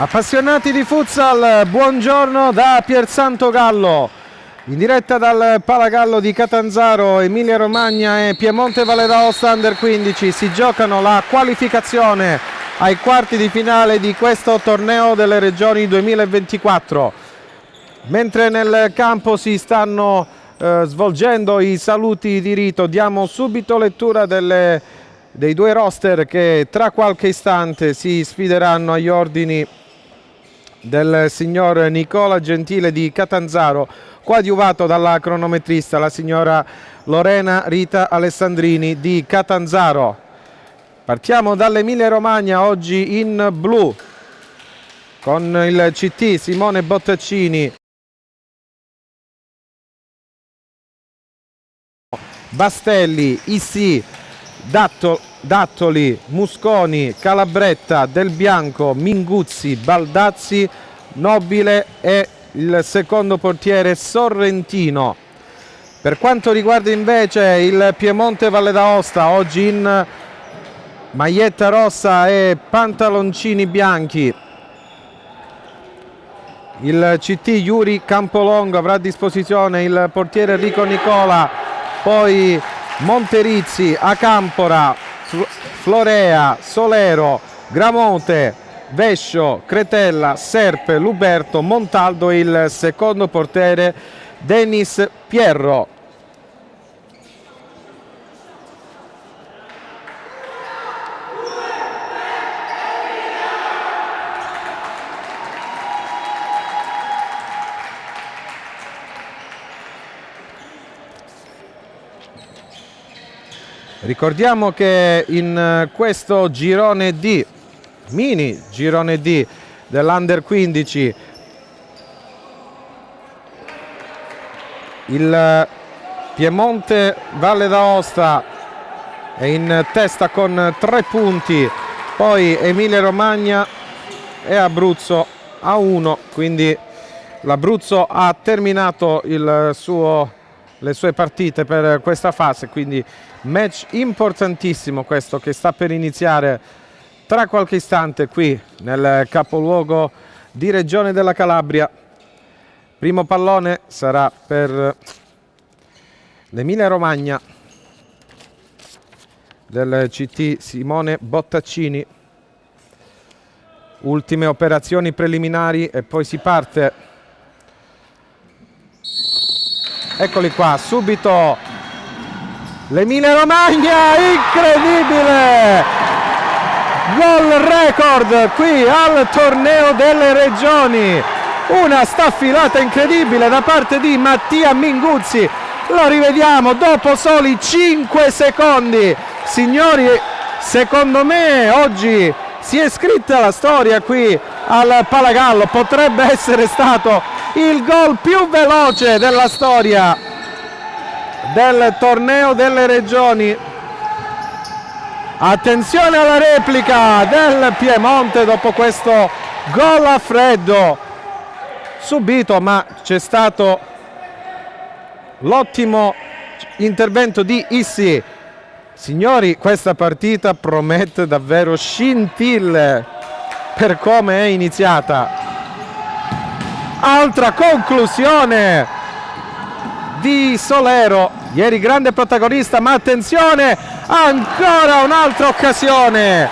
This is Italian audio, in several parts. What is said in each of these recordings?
Appassionati di futsal, buongiorno da Piersanto Gallo, in diretta dal Palagallo di Catanzaro. Emilia Romagna e Piemonte Valle d'Aosta Under 15 si giocano la qualificazione ai quarti di finale di questo torneo delle regioni 2024. Mentre nel campo si stanno svolgendo i saluti di rito, diamo subito lettura dei due roster che tra qualche istante si sfideranno agli ordini del signor Nicola Gentile di Catanzaro, coadiuvato dalla cronometrista la signora Lorena Rita Alessandrini di Catanzaro. Partiamo dall'Emilia Romagna, oggi in blu, con il CT Simone Bottaccini, Bastelli, Issi, Dattoli, Musconi, Calabretta, Del Bianco, Minguzzi, Baldazzi, Nobile e il secondo portiere Sorrentino. Per quanto riguarda invece il Piemonte Valle d'Aosta, oggi in maglietta rossa e pantaloncini bianchi, il CT Yuri Campolongo avrà a disposizione il portiere Enrico Nicola, poi Monterizzi, Acampora, Florea, Solero, Gramonte, Vescio, Cretella, Serpe, Luberto, Montaldo e il secondo portiere Denis Pierro. Ricordiamo che in questo girone D, mini girone D dell'Under 15, il Piemonte Valle d'Aosta è in testa con 3 punti, poi Emilia Romagna e Abruzzo a 1, quindi l'Abruzzo ha terminato le sue partite per questa fase, quindi match importantissimo questo che sta per iniziare tra qualche istante qui nel capoluogo di Regione della Calabria. Primo pallone sarà per l'Emilia Romagna del CT Simone Bottaccini. Ultime operazioni preliminari e poi si parte. Eccoli qua, subito l'Emilia Romagna, incredibile! Gol record qui al torneo delle regioni. Una staffilata incredibile da parte di Mattia Minguzzi. Lo rivediamo dopo soli 5 secondi. Signori, secondo me oggi si è scritta la storia qui al Palagallo. Potrebbe essere stato il gol più veloce della storia del torneo delle regioni. Attenzione alla replica del Piemonte dopo questo gol a freddo subito, ma c'è stato l'ottimo intervento di Issi. Signori, questa partita promette davvero scintille per come è iniziata. Altra conclusione di Solero, ieri grande protagonista, ma attenzione, ancora un'altra occasione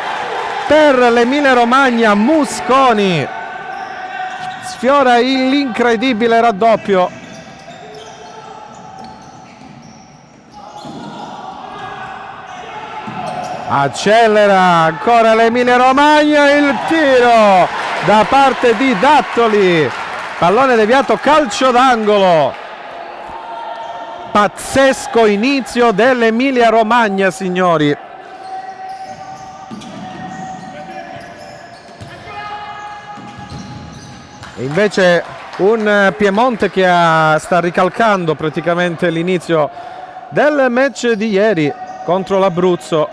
per l'Emilia Romagna. Musconi sfiora l'incredibile raddoppio. Accelera ancora l'Emilia Romagna, il tiro da parte di Dattoli, pallone deviato, calcio d'angolo. Pazzesco inizio dell'Emilia Romagna, signori. E invece un Piemonte che sta ricalcando praticamente l'inizio del match di ieri contro l'Abruzzo.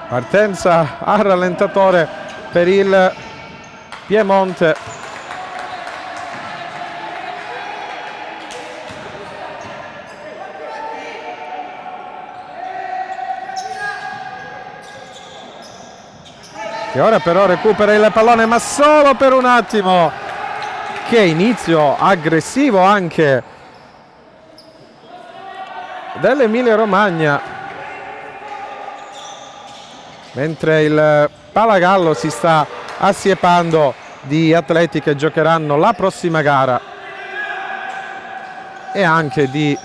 Partenza a rallentatore per il Piemonte. Che ora però recupera il pallone, ma solo per un attimo. Che inizio aggressivo anche dell'Emilia Romagna, mentre il Palagallo si sta assiepando di atleti che giocheranno la prossima gara e anche di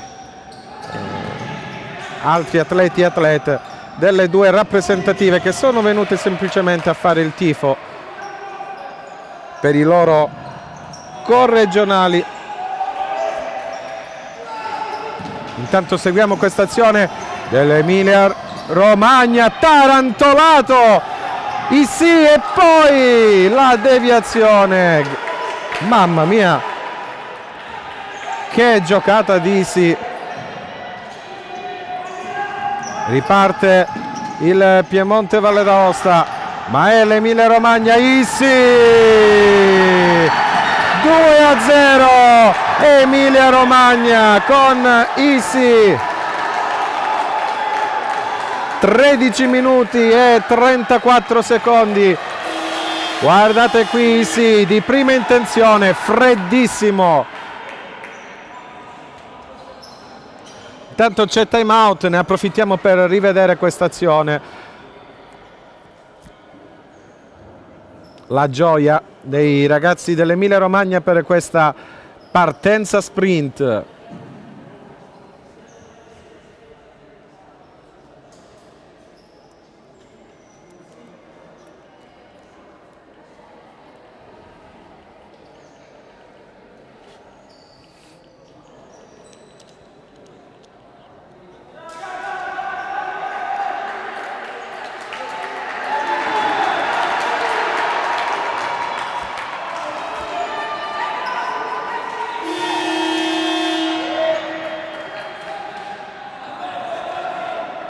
altri atleti e atlete delle due rappresentative che sono venute semplicemente a fare il tifo per i loro corregionali. Intanto seguiamo questa azione dell'Emilia Romagna, tarantolato Issi e poi la deviazione. Mamma mia, che giocata di Issi. Riparte il Piemonte Valle d'Aosta, ma è l'Emilia Romagna. Issi 2-0, Emilia Romagna con Issi. 13 minuti e 34 secondi. Guardate qui Issi di prima intenzione, freddissimo. Intanto c'è time out, ne approfittiamo per rivedere questa azione. La gioia dei ragazzi dell'Emilia Romagna per questa partenza sprint.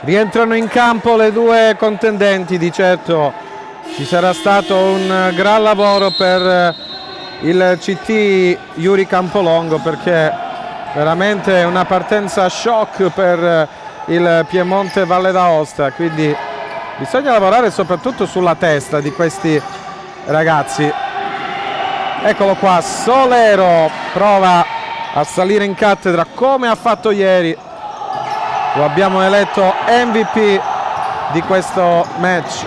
Rientrano in campo le due contendenti, di certo ci sarà stato un gran lavoro per il CT Iuri Campolongo, perché veramente è una partenza shock per il Piemonte Valle d'Aosta, quindi bisogna lavorare soprattutto sulla testa di questi ragazzi. Eccolo qua, Solero prova a salire in cattedra come ha fatto ieri. Lo abbiamo eletto MVP di questo match.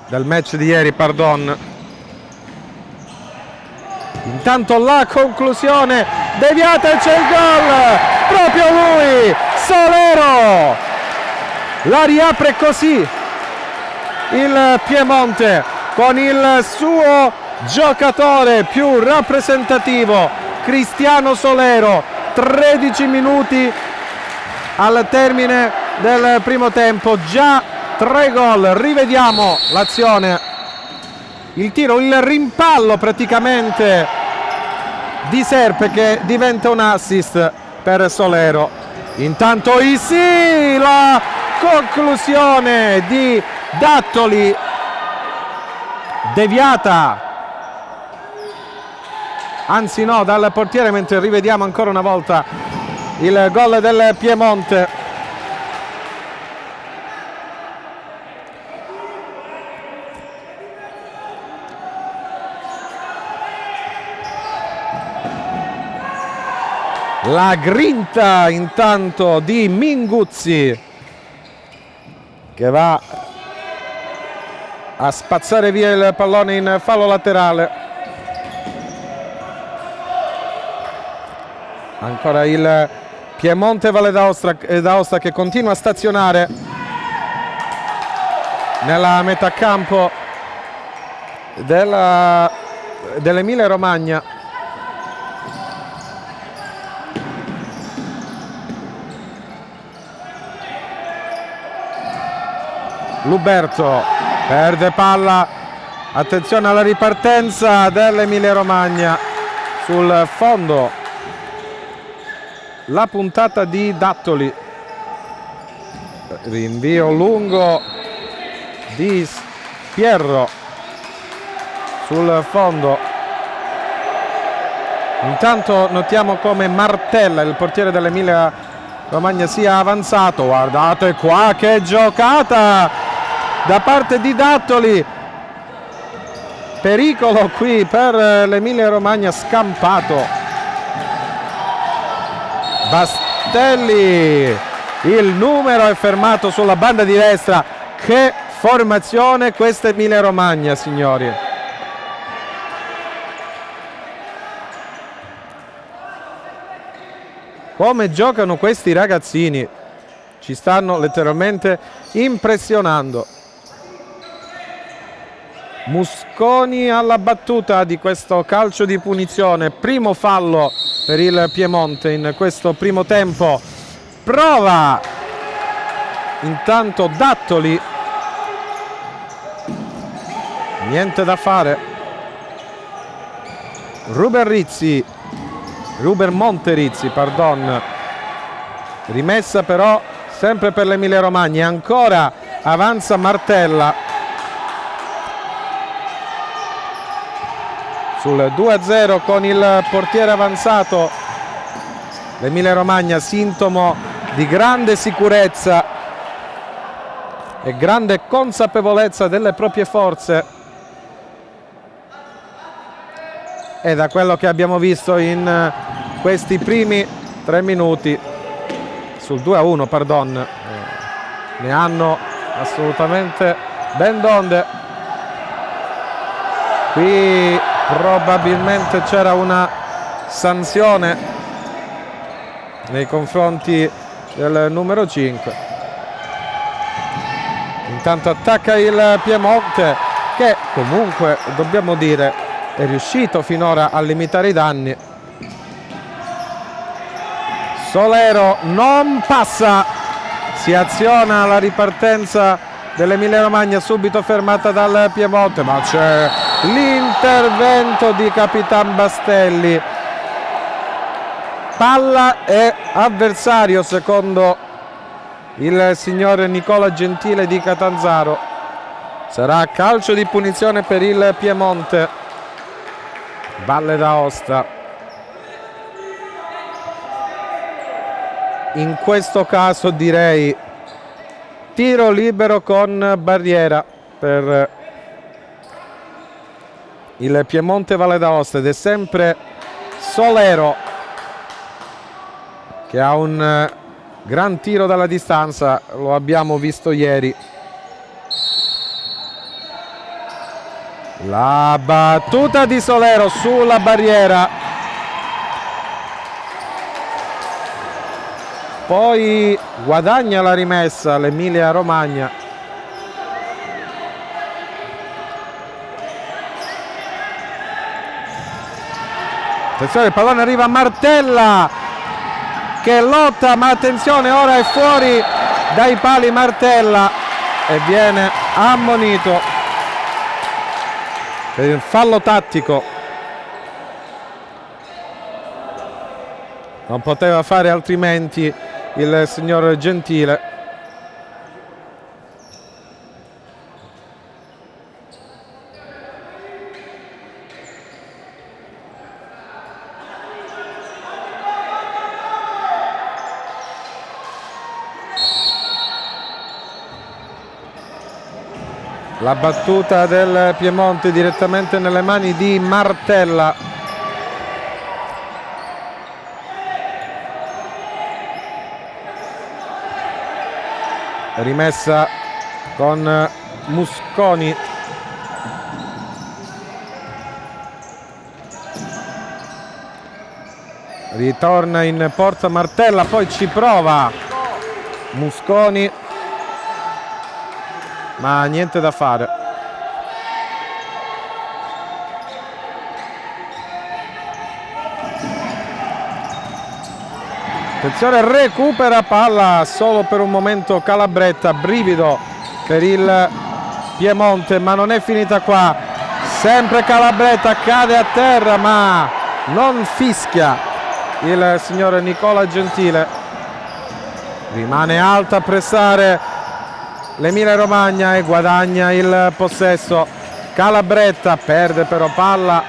Del match di ieri, pardon. Intanto la conclusione deviata e c'è il gol. Proprio lui, Solero. La riapre così il Piemonte con il suo giocatore più rappresentativo, Cristiano Solero. 13 minuti al termine del primo tempo, già 3 gol. Rivediamo l'azione, il tiro, il rimpallo praticamente di Serpe che diventa un assist per Solero. Intanto Issi, la conclusione di Dattoli deviata, anzi no, dal portiere, mentre rivediamo ancora una volta il gol del Piemonte. La grinta intanto di Minguzzi, che va a spazzare via il pallone in fallo laterale. Ancora il Piemonte Valle d'Aosta che continua a stazionare nella metà campo dell'Emilia Romagna. Luberto perde palla, attenzione alla ripartenza dell'Emilia Romagna sul fondo, la puntata di Dattoli, rinvio lungo di Pierro sul fondo. Intanto notiamo come Martella, il portiere dell'Emilia Romagna, sia avanzato. Guardate qua che giocata da parte di Dattoli, pericolo qui per l'Emilia Romagna, scampato Bastelli, il numero è fermato sulla banda di destra. Che formazione questa Emilia Romagna, signori! Come giocano questi ragazzini, ci stanno letteralmente impressionando. Musconi alla battuta di questo calcio di punizione, primo fallo per il Piemonte in questo primo tempo. Prova intanto Dattoli, niente da fare. Ruben Monterizzi, pardon. Rimessa però sempre per l'Emilia Romagna, ancora avanza Martella sul 2-0 con il portiere avanzato. L'Emilia Romagna, sintomo di grande sicurezza e grande consapevolezza delle proprie forze. E da quello che abbiamo visto in questi primi 3 minuti sul 2-1, pardon, ne hanno assolutamente ben donde. Qui probabilmente c'era una sanzione nei confronti del numero 5. Intanto attacca il Piemonte, che comunque dobbiamo dire è riuscito finora a limitare i danni. Solero non passa, si aziona la ripartenza dell'Emilia Romagna, subito fermata dal Piemonte, ma c'è l'intervento di Capitan Bastelli. Palla e avversario secondo il signor Nicola Gentile di Catanzaro. Sarà calcio di punizione per il Piemonte. Valle d'Aosta. In questo caso direi tiro libero con barriera per il Piemonte Valle d'Aosta, ed è sempre Solero che ha un gran tiro dalla distanza, lo abbiamo visto ieri. La battuta di Solero sulla barriera, poi guadagna la rimessa l'Emilia Romagna. Attenzione, il pallone arriva a Martella che lotta, ma attenzione, ora è fuori dai pali Martella e viene ammonito per il fallo tattico. Non poteva fare altrimenti il signor Gentile. La battuta del Piemonte direttamente nelle mani di Martella. Rimessa con Musconi. Ritorna in porta Martella, poi ci prova Musconi, ma niente da fare. Attenzione, recupera palla solo per un momento Calabretta, brivido per il Piemonte, ma non è finita qua. Sempre Calabretta, cade a terra ma non fischia il signor Nicola Gentile. Rimane alta a pressare l'Emilia Romagna e guadagna il possesso. Calabretta perde però palla.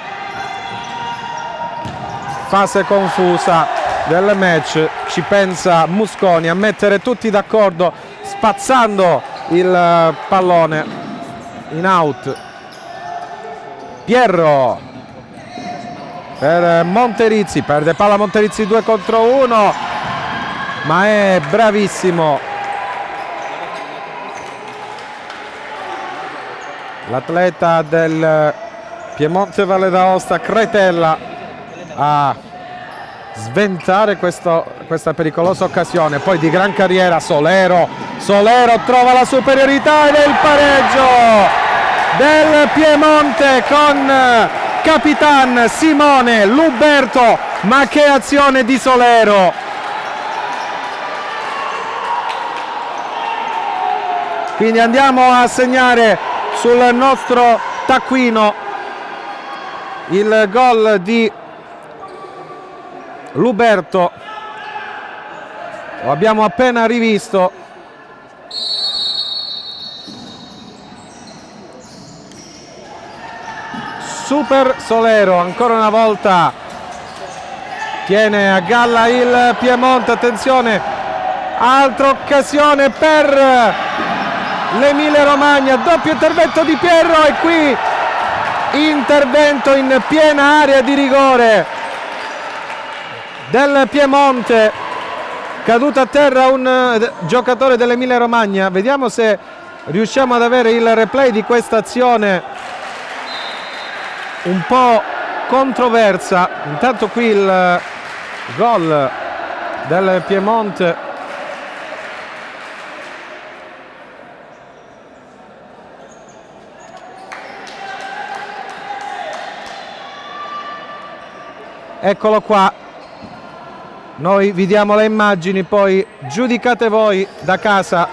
Fase confusa del match, ci pensa Musconi a mettere tutti d'accordo spazzando il pallone in out. Pierro per Monterizzi, perde palla Monterizzi 2 contro 1, ma è bravissimo l'atleta del Piemonte Valle d'Aosta, Cretella, a sventare questa pericolosa occasione. Poi di gran carriera Solero trova la superiorità ed è il pareggio del Piemonte con Capitan Simone Luberto. Ma che azione di Solero! Quindi andiamo a segnare sul nostro taccuino il gol di Luberto. Lo abbiamo appena rivisto. Super Solero, ancora una volta tiene a galla il Piemonte. Attenzione, altra occasione per l'Emilia Romagna, doppio intervento di Pierro e qui intervento in piena area di rigore del Piemonte. Caduto a terra un giocatore dell'Emilia Romagna. Vediamo se riusciamo ad avere il replay di questa azione un po' controversa. Intanto qui il gol del Piemonte. Eccolo qua, noi vi diamo le immagini, poi giudicate voi da casa.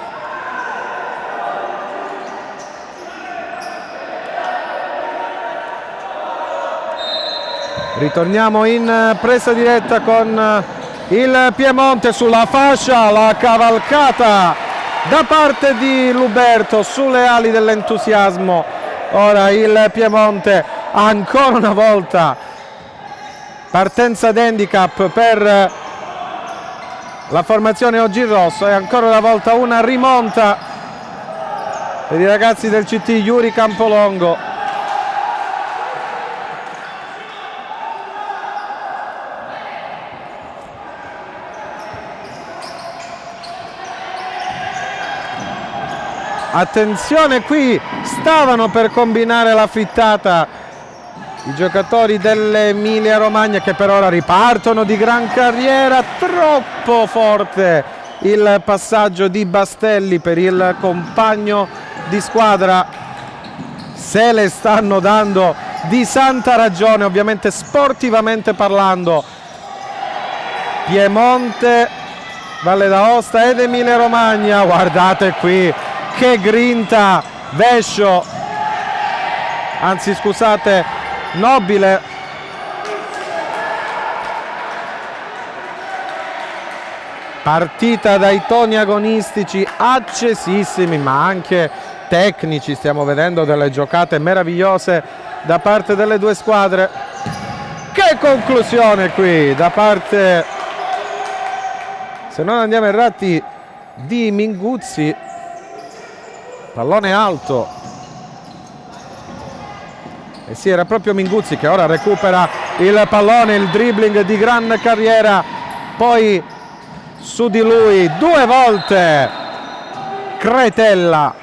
Ritorniamo in presa diretta con il Piemonte sulla fascia, la cavalcata da parte di Luberto sulle ali dell'entusiasmo. Ora il Piemonte ancora una volta partenza d'handicap per la formazione oggi in rosso e ancora una volta una rimonta per i ragazzi del CT Iuri Campolongo. Attenzione, qui stavano per combinare la frittata i giocatori dell'Emilia Romagna, che per ora ripartono di gran carriera. Troppo forte il passaggio di Bastelli per il compagno di squadra. Se le stanno dando di santa ragione, ovviamente sportivamente parlando, Piemonte, Valle d'Aosta ed Emilia Romagna. Guardate qui che grinta Vescio, anzi scusate, Nobile. Partita dai toni agonistici accesissimi ma anche tecnici, stiamo vedendo delle giocate meravigliose da parte delle due squadre. Che conclusione qui da parte, se non andiamo errati, di Minguzzi. Pallone alto. E sì, era proprio Minguzzi che ora recupera il pallone, il dribbling di gran carriera, poi su di lui due volte Cretella.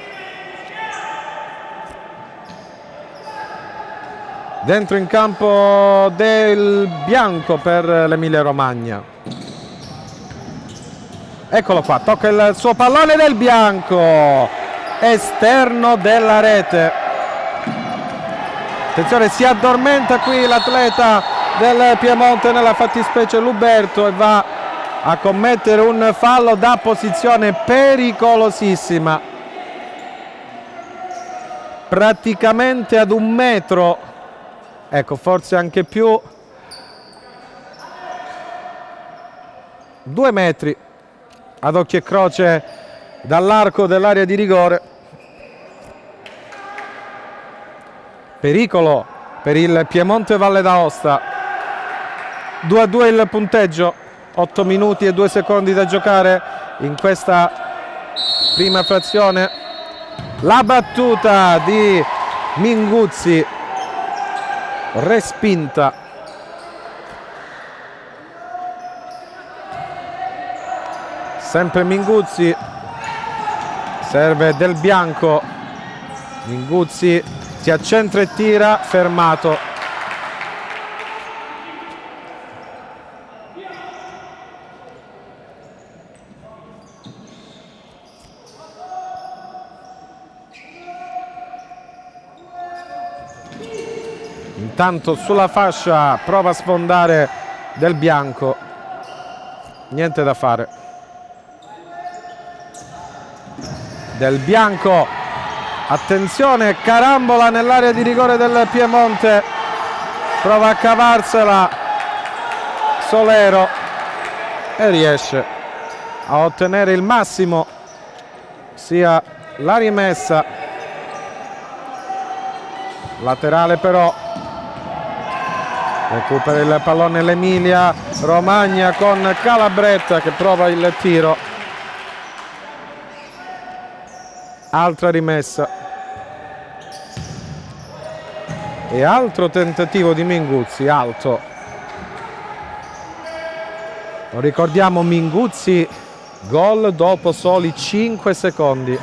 Dentro in campo del bianco per l'Emilia Romagna. Eccolo qua, tocca il suo pallone del bianco, esterno della rete. Attenzione, si addormenta qui l'atleta del Piemonte, nella fattispecie Luberto, e va a commettere un fallo da posizione pericolosissima. praticamente ad 1 metro, ecco, forse anche più, 2 metri ad occhio e croce dall'arco dell'area di rigore. Pericolo per il Piemonte Valle d'Aosta. 2-2 il punteggio, 8 minuti e 2 secondi da giocare in questa prima frazione. La battuta di Minguzzi respinta. Sempre Minguzzi, serve Del Bianco, Minguzzi si accentra e tira, fermato. Intanto sulla fascia prova a sfondare Del Bianco, niente da fare. Del Bianco, attenzione, carambola nell'area di rigore del Piemonte, prova a cavarsela Solero e riesce a ottenere il massimo, sia la rimessa laterale, però recupera il pallone l'Emilia Romagna con Calabretta che prova il tiro. Altra rimessa e altro tentativo di Minguzzi, alto. Lo ricordiamo, Minguzzi, gol dopo soli 5 secondi.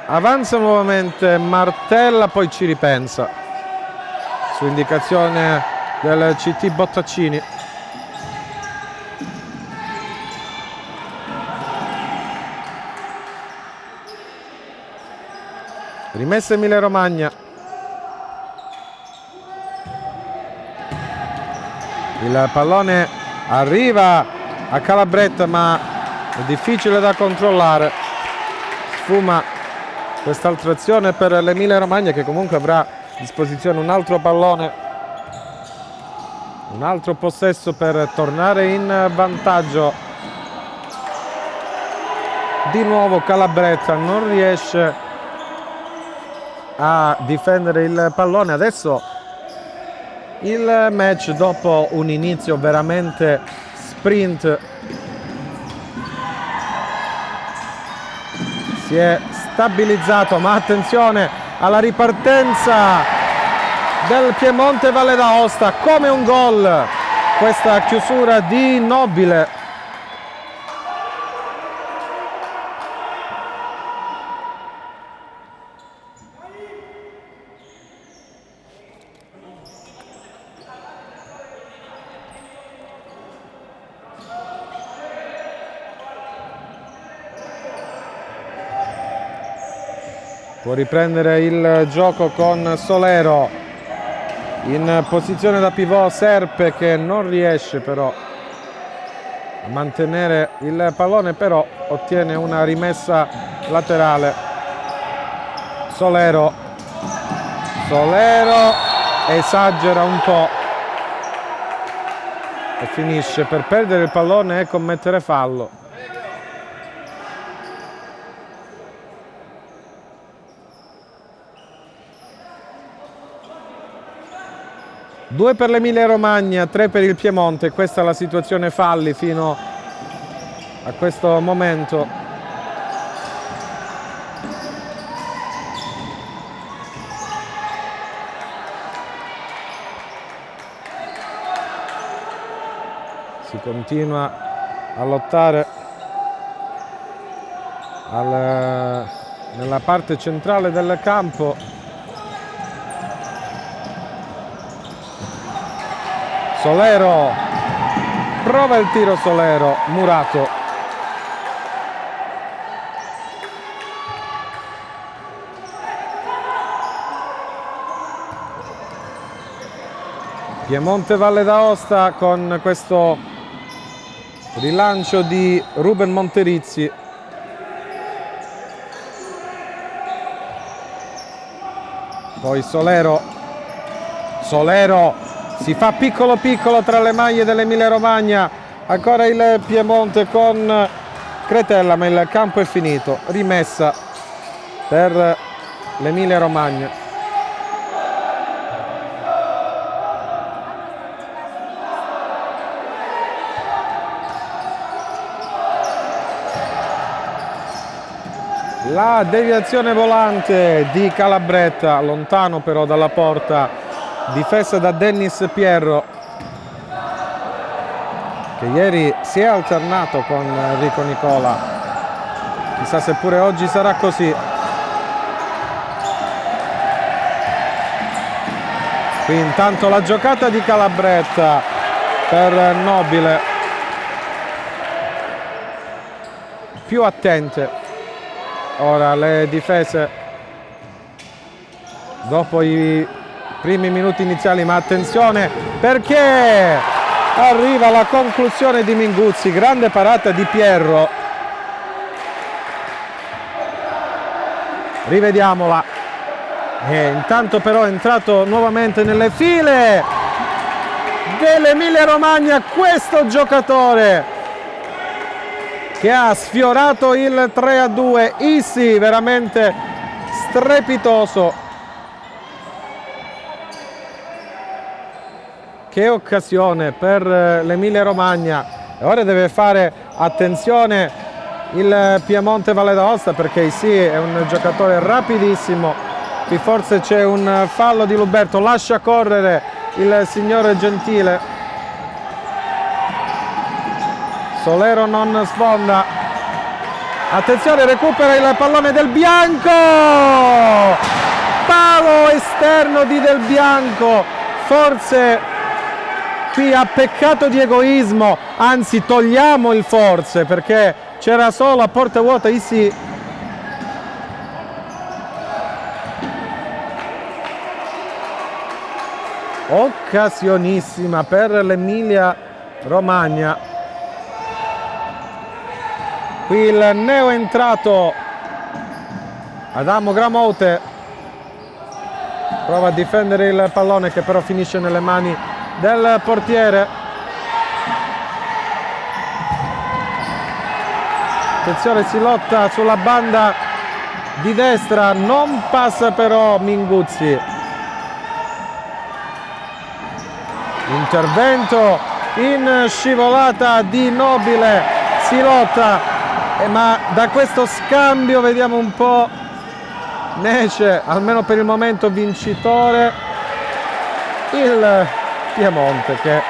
Avanza nuovamente Martella, poi ci ripensa su indicazione del CT Bottaccini. Rimessa Emilia Romagna. Il pallone arriva a Calabretta, ma è difficile da controllare. Sfuma quest'altra azione per l'Emilia Romagna, che comunque avrà a disposizione un altro pallone, un altro possesso per tornare in vantaggio. Di nuovo Calabretta non riesce a difendere il pallone. Adesso il match, dopo un inizio veramente sprint, si è stabilizzato, ma attenzione alla ripartenza del Piemonte Valle d'Aosta, come un gol questa chiusura di Nobile. Può riprendere il gioco con Solero, in posizione da pivot Serpe, che non riesce però a mantenere il pallone, però ottiene una rimessa laterale. Solero esagera un po' e finisce per perdere il pallone e commettere fallo. Due per l'Emilia Romagna, 3 per il Piemonte. Questa è la situazione falli fino a questo momento. Si continua a lottare nella parte centrale del campo. Solero, prova il tiro Solero, murato. Piemonte Valle d'Aosta con questo rilancio di Ruben Monterizzi. Poi Solero si fa piccolo piccolo tra le maglie dell'Emilia Romagna, ancora il Piemonte con Cretella, ma il campo è finito. Rimessa per l'Emilia Romagna. La deviazione volante di Calabretta, lontano però dalla porta, difesa da Dennis Pierro, che ieri si è alternato con Enrico Nicola. Chissà se pure oggi sarà così. Qui intanto la giocata di Calabretta per Nobile, più attente ora le difese dopo i primi minuti iniziali, ma attenzione perché arriva la conclusione di Minguzzi, grande parata di Pierro. Rivediamola. E intanto però è entrato nuovamente nelle file dell'Emilia Romagna questo giocatore che ha sfiorato il 3-2. Issi, veramente strepitoso. Che occasione per l'Emilia Romagna. E ora deve fare attenzione il Piemonte Valle d'Aosta, perché Issi è un giocatore rapidissimo. Qui forse c'è un fallo di Luberto, lascia correre il signore Gentile. Solero non sfonda, attenzione, recupera il pallone Del Bianco, palo esterno di Del Bianco, forse qui ha peccato di egoismo, anzi togliamo il forse perché c'era solo a porta vuota Issi. Occasionissima per l'Emilia Romagna. Qui il neo entrato Adamo Gramote prova a difendere il pallone, che però finisce nelle mani del portiere. Attenzione, si lotta sulla banda di destra, non passa però Minguzzi. Intervento in scivolata di Nobile, si lotta. Ma da questo scambio vediamo un po', ne esce almeno per il momento vincitore il Piemonte, che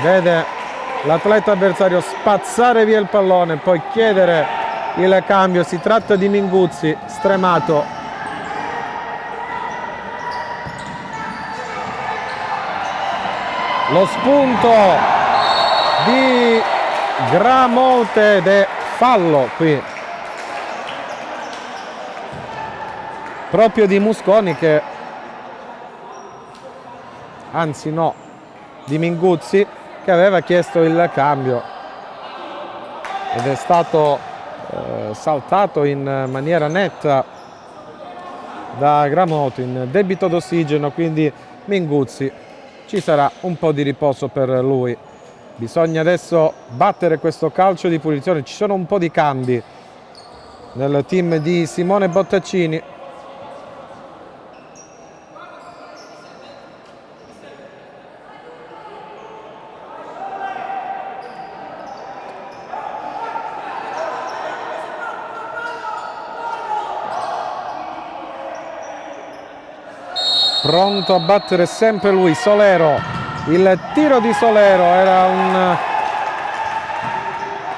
vede l'atleta avversario spazzare via il pallone e poi chiedere il cambio. Si tratta di Minguzzi, stremato. Lo spunto di Gramote ed è fallo qui proprio di Musconi, che anzi no, di Minguzzi, che aveva chiesto il cambio ed è stato saltato in maniera netta da Gramote in debito d'ossigeno, quindi Minguzzi, ci sarà un po' di riposo per lui. Bisogna adesso battere questo calcio di punizione. Ci sono un po' di cambi nel team di Simone Bottaccini. Pronto a battere sempre lui, Solero. Il tiro di Solero era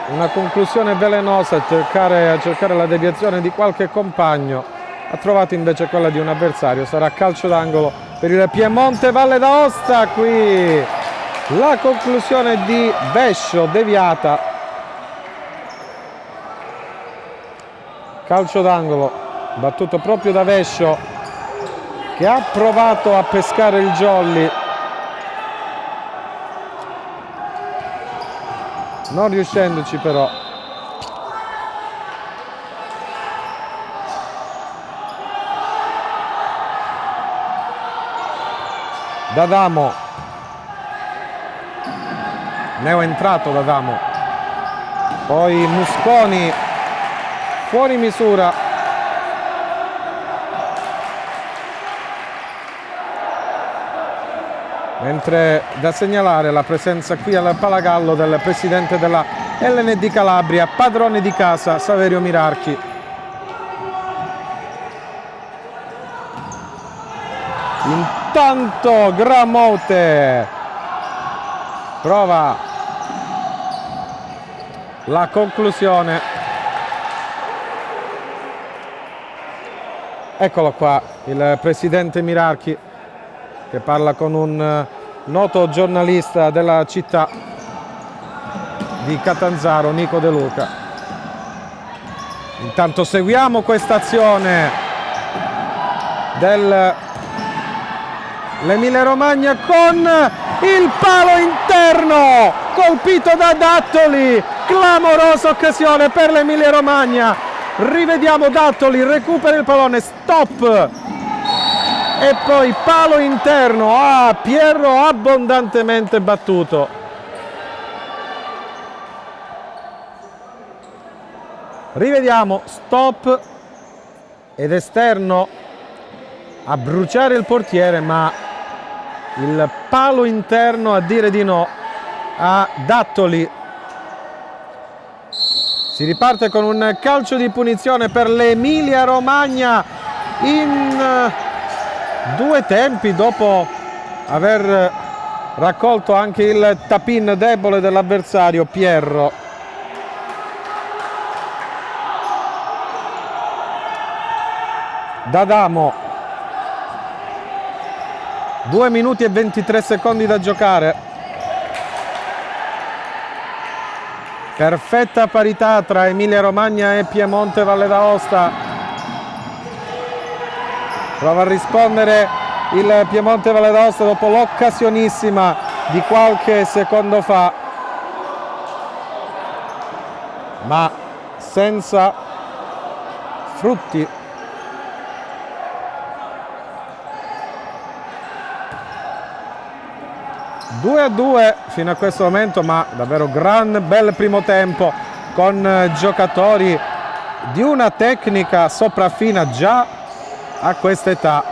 una conclusione velenosa, a cercare la deviazione di qualche compagno. Ha trovato invece quella di un avversario. Sarà calcio d'angolo per il Piemonte Valle d'Aosta. Qui la conclusione di Vescio, deviata. Calcio d'angolo battuto proprio da Vescio, che ha provato a pescare il jolly. non riuscendoci però. D'Adamo, neo entrato D'Adamo, poi Musconi fuori misura, mentre da segnalare la presenza qui al Palagallo del presidente della LND Calabria, padrone di casa Saverio Mirarchi. Intanto Gramote prova la conclusione. Eccolo qua il presidente Mirarchi che parla con un noto giornalista della città di Catanzaro, Nico De Luca. Intanto seguiamo questa azione dell'Emilia Romagna con il palo interno colpito da Dattoli, clamorosa occasione per l'Emilia Romagna. Rivediamo Dattoli, recupera il pallone, stop e poi palo interno a Pierro abbondantemente battuto. Rivediamo, stop ed esterno a bruciare il portiere, ma il palo interno a dire di no a Dattoli. Si riparte con un calcio di punizione per l'Emilia Romagna in due tempi, dopo aver raccolto anche il tap-in debole dell'avversario Pierro. D'Adamo, 2 minuti e 23 secondi da giocare. Perfetta parità tra Emilia Romagna e Piemonte Valle d'Aosta. Prova a rispondere il Piemonte Valle d'Aosta dopo l'occasionissima di qualche secondo fa, ma senza frutti. Due a due fino a questo momento, ma davvero bel primo tempo con giocatori di una tecnica sopraffina già a questa età.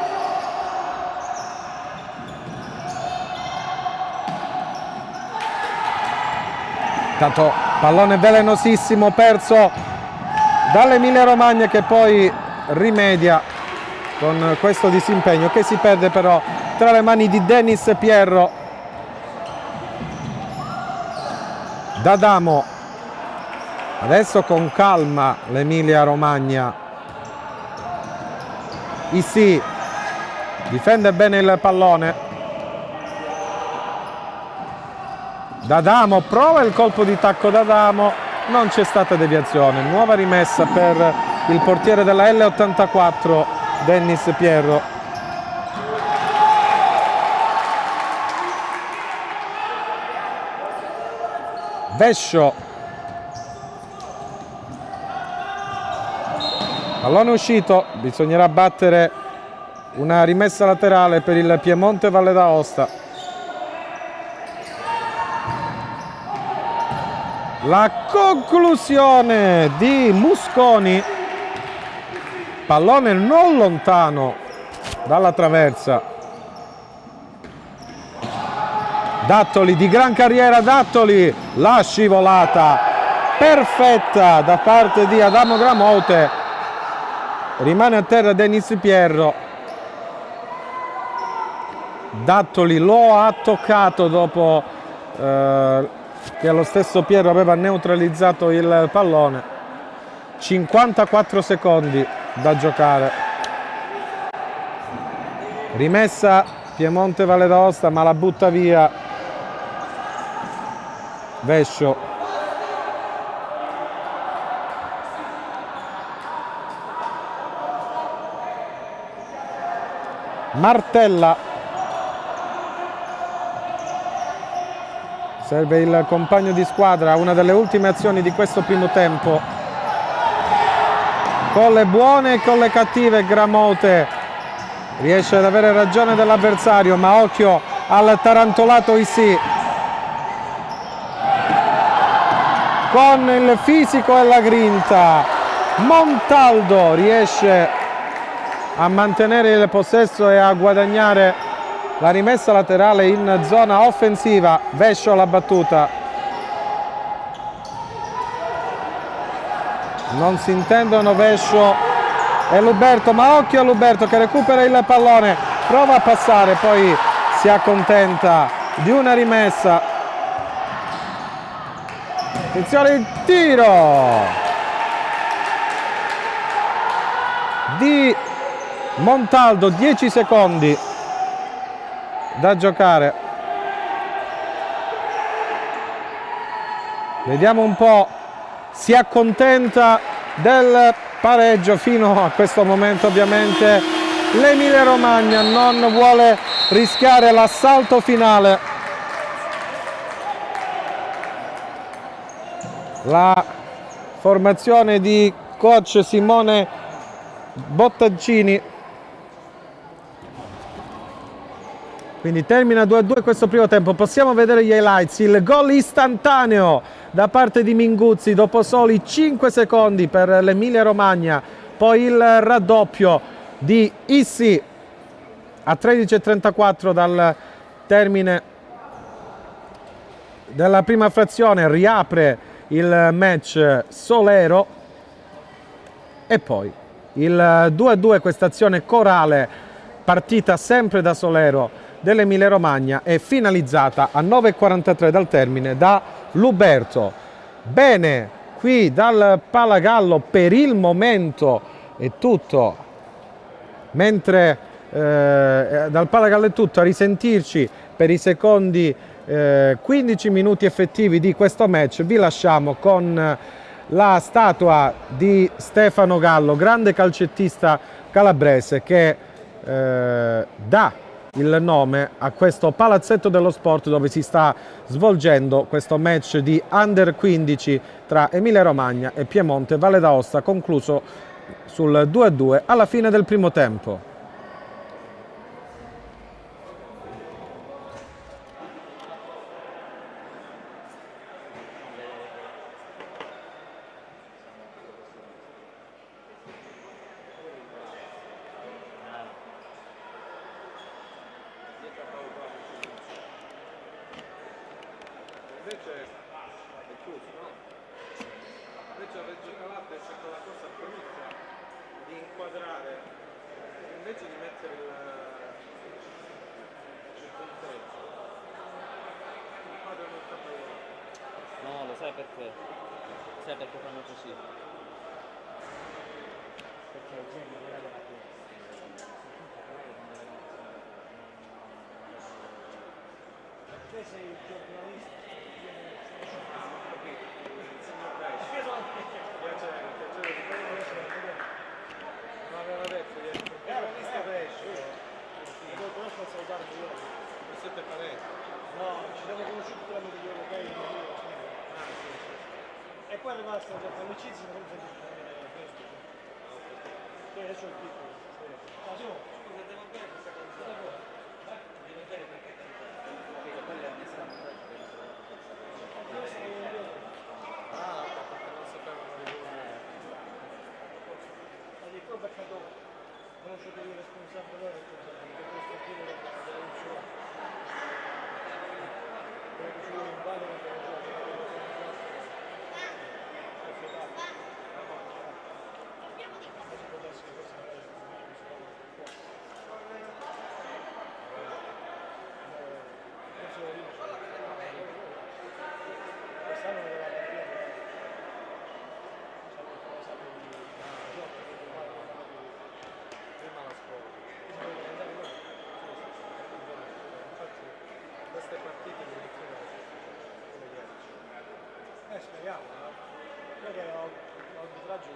Tanto pallone velenosissimo perso dall'Emilia Romagna, che poi rimedia con questo disimpegno che si perde però tra le mani di Dennis Pierro. D'Adamo, adesso con calma l'Emilia Romagna. Issi difende bene il pallone. D'Adamo prova il colpo di tacco d'Adamo, non c'è stata deviazione. Nuova rimessa per il portiere della L84 Dennis Pierro. Vescio, pallone uscito, bisognerà battere una rimessa laterale per il Piemonte Valle d'Aosta. La conclusione di Musconi, pallone non lontano dalla traversa. Dattoli, di gran carriera Dattoli, la scivolata perfetta da parte di Adamo Gramote. Rimane a terra Dennis Pierro. Dattoli lo ha toccato dopo che lo stesso Pierro aveva neutralizzato il pallone. 54 secondi da giocare. Rimessa Piemonte Valle d'Aosta, ma la butta via Vescio. Martella Serve il compagno di squadra, una delle ultime azioni di questo primo tempo. Con le buone e con le cattive Gramote riesce ad avere ragione dell'avversario, ma occhio al tarantolato Issy. Con il fisico e la grinta Montaldo riesce a mantenere il possesso e a guadagnare la rimessa laterale in zona offensiva. Vescio la battuta, non si intendono Vescio e Luberto, ma occhio a Luberto che recupera il pallone, prova a passare, poi si accontenta di una rimessa. Attenzione il tiro di Montaldo, 10 secondi da giocare. Vediamo un po', si accontenta del pareggio fino a questo momento. Ovviamente l'Emilia Romagna non vuole rischiare l'assalto finale. La formazione di coach Simone Bottaccini. Quindi termina 2-2 questo primo tempo. Possiamo vedere gli highlights. Il gol istantaneo da parte di Minguzzi dopo soli 5 secondi per l'Emilia Romagna. Poi il raddoppio di Issy a 13:34 dal termine della prima frazione. Riapre il match Solero. E poi il 2-2, questa azione corale partita sempre da Solero dell'Emilia Romagna è finalizzata a 9:43 dal termine da Luberto. Bene, qui dal Palagallo per il momento è tutto, mentre dal Palagallo è tutto, a risentirci per i secondi 15 minuti effettivi di questo match. Vi lasciamo con la statua di Stefano Gallo, grande calcettista calabrese che dà il nome a questo palazzetto dello sport dove si sta svolgendo questo match di Under 15 tra Emilia Romagna e Piemonte Valle d'Aosta, concluso sul 2-2 alla fine del primo tempo. Invece è chiuso, no? Invece a Reggio Calabria c'è quella cosa brutta di inquadrare, invece di mettere il punteggio, inquadrano il tabellone. No, lo sai perché? Sai perché fanno così? Perché il genere era della te sei il giornalista. Non aveva detto di essere il giornalista pesce. Non siete parenti? No, ci siamo conosciuti tramite gli europei in Italia. Ah, sì, sì. E poi è rimasta una amicizia senza Facebook. Poi adesso è il piccolo. Ah, sì, no. Scusa, devo bere questa cosa. Devo bere perché quella è onestamente. Ah, perché non sapevano di lui. Ma di poi perché dopo conosciuto i responsabili loro perché questo tipo della produzione. Perché ci vuole un vale che non c'è. Prima la scuola. Infatti queste partite mi richiamano come ghiaccio. Speriamo, no? Perché l'arbitraggio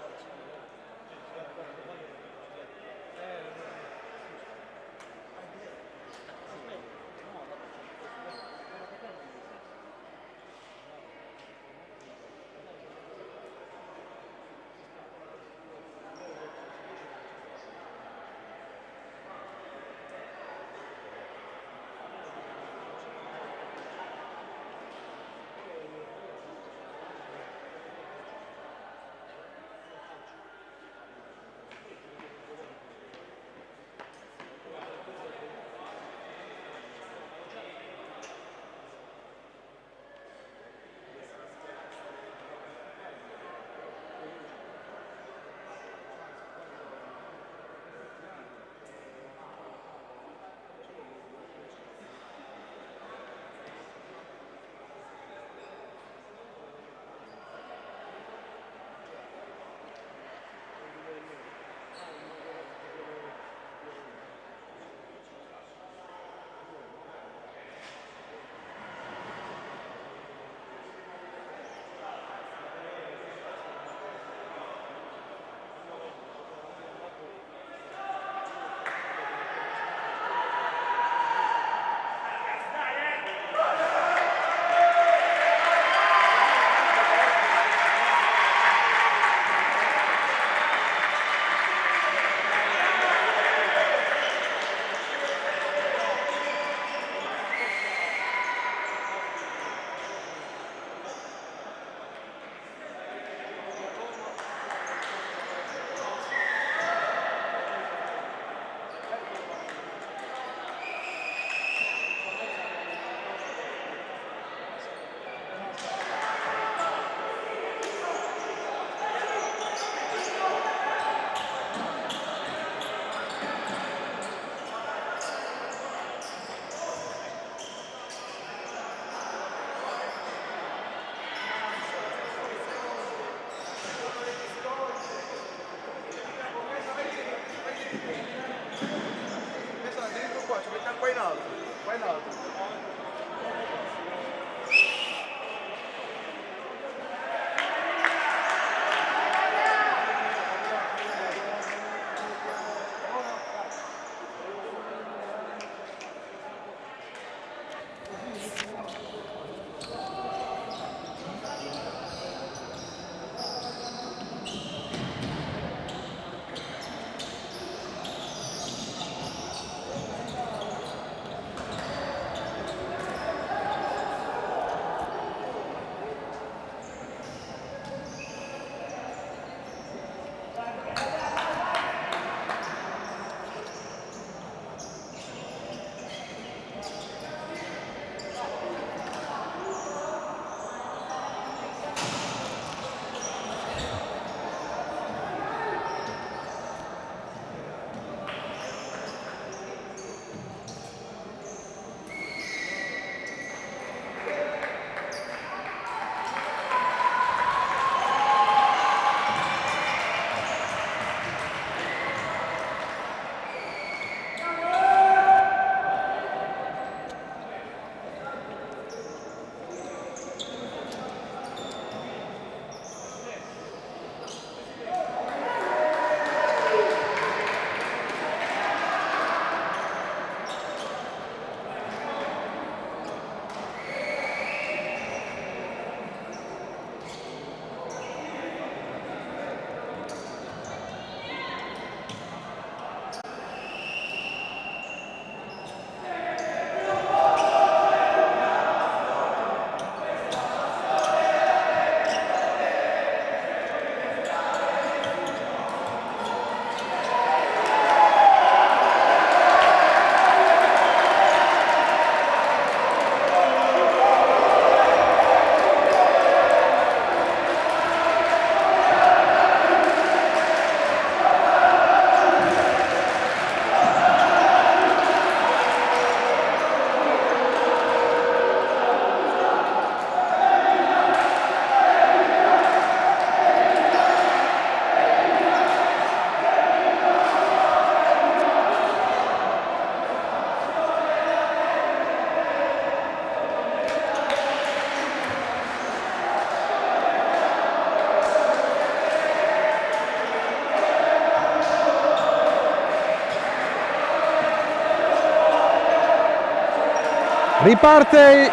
Riparte,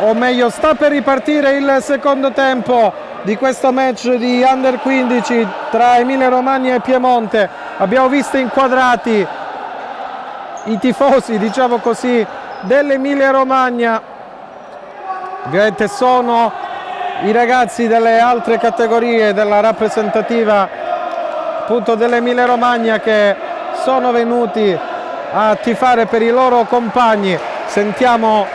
o meglio sta per ripartire il secondo tempo di questo match di Under 15 tra Emilia Romagna e Piemonte. Abbiamo visto inquadrati i tifosi, diciamo così, dell'Emilia Romagna. Ovviamente sono i ragazzi delle altre categorie della rappresentativa appunto dell'Emilia Romagna che sono venuti a tifare per i loro compagni. Sentiamo,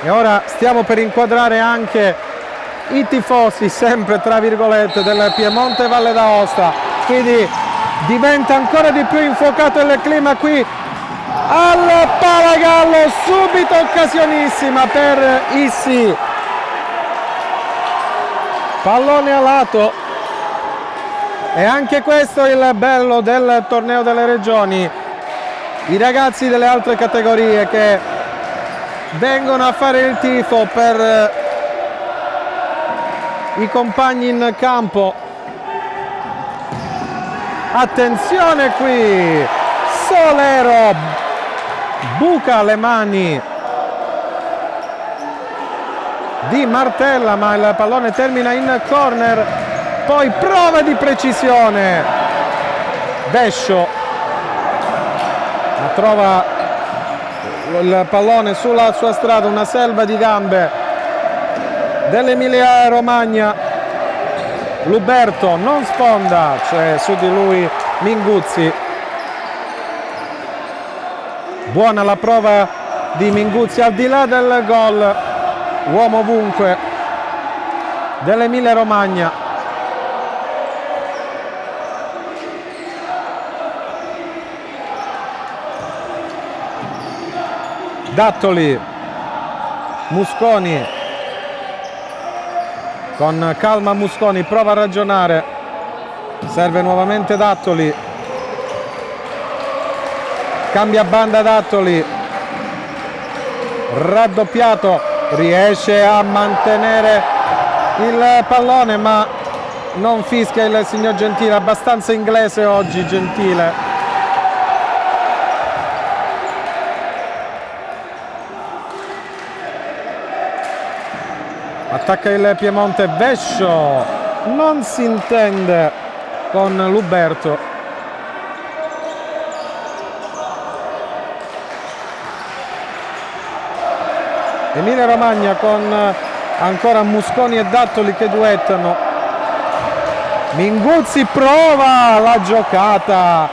e ora stiamo per inquadrare anche i tifosi, sempre tra virgolette, del Piemonte Valle d'Aosta, quindi diventa ancora di più infuocato il clima qui al Palagallo. Subito occasionissima per Issi, pallone a lato, e anche questo è il bello del torneo delle regioni, i ragazzi delle altre categorie che vengono a fare il tifo per i compagni in campo. Attenzione qui, Solero buca le mani di Martella, ma il pallone termina in corner. Poi prova di precisione Vescio, ma trova il pallone sulla sua strada, una selva di gambe dell'Emilia Romagna. Luberto non sfonda, c'è su di lui Minguzzi. Buona la prova di Minguzzi, al di là del gol, uomo ovunque dell'Emilia Romagna. Dattoli, Musconi, con calma Musconi prova a ragionare, serve nuovamente Dattoli, cambia banda Dattoli, raddoppiato, riesce a mantenere il pallone ma non fischia il signor Gentile, abbastanza inglese oggi Gentile. Attacca il Piemonte, Vescio non si intende con Luberto. Emilia Romagna con ancora Musconi e Dattoli che duettano. Minguzzi prova la giocata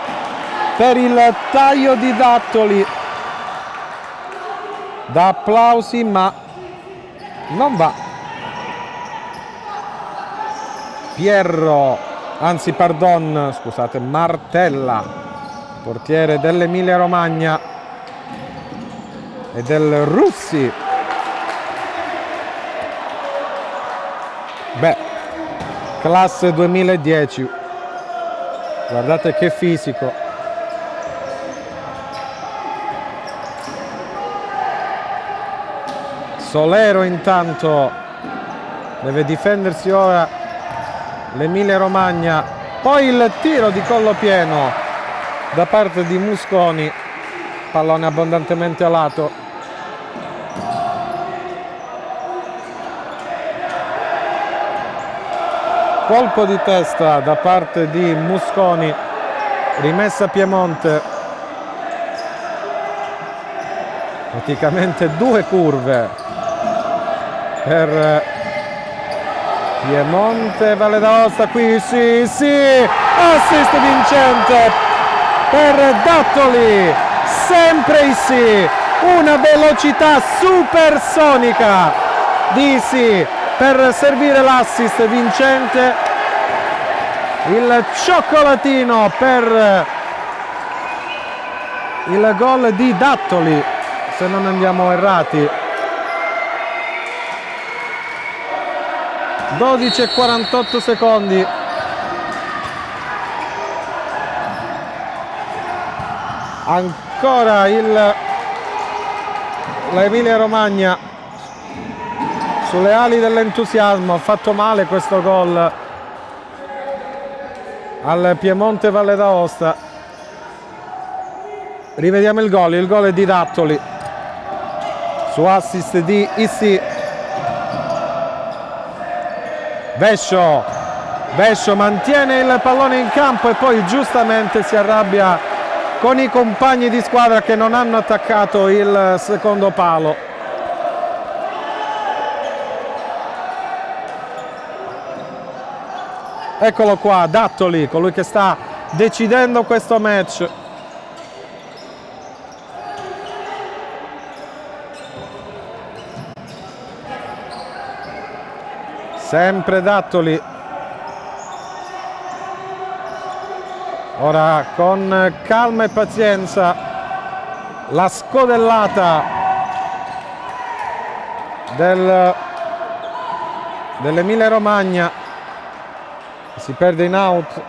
per il taglio di Dattoli. Da applausi ma non va. Pierro, anzi pardon, scusate, Martella, portiere dell'Emilia Romagna e del Russi. Beh, classe 2010, guardate che fisico. Solero intanto deve difendersi ora l'Emilia Romagna, poi il tiro di collo pieno da parte di Musconi, pallone abbondantemente a lato. Colpo di testa da parte di Musconi, rimessa Piemonte, praticamente due curve per Piemonte Valle d'Aosta. Qui sì, assist vincente per Dattoli, sempre Issi, una velocità supersonica di Issi per servire l'assist vincente, il cioccolatino per il gol di Dattoli, se non andiamo errati. 12:48 secondi. Ancora l'Emilia Romagna sulle ali dell'entusiasmo. Ha fatto male questo gol al Piemonte Valle d'Aosta. Rivediamo il gol è di Dattoli. su assist di Issi. Vescio mantiene il pallone in campo e poi giustamente si arrabbia con i compagni di squadra che non hanno attaccato il secondo palo. Eccolo qua, Dattoli, colui che sta decidendo questo match. Sempre Dattoli. Ora con calma e pazienza la scodellata dell'Emilia Romagna. Si perde in out.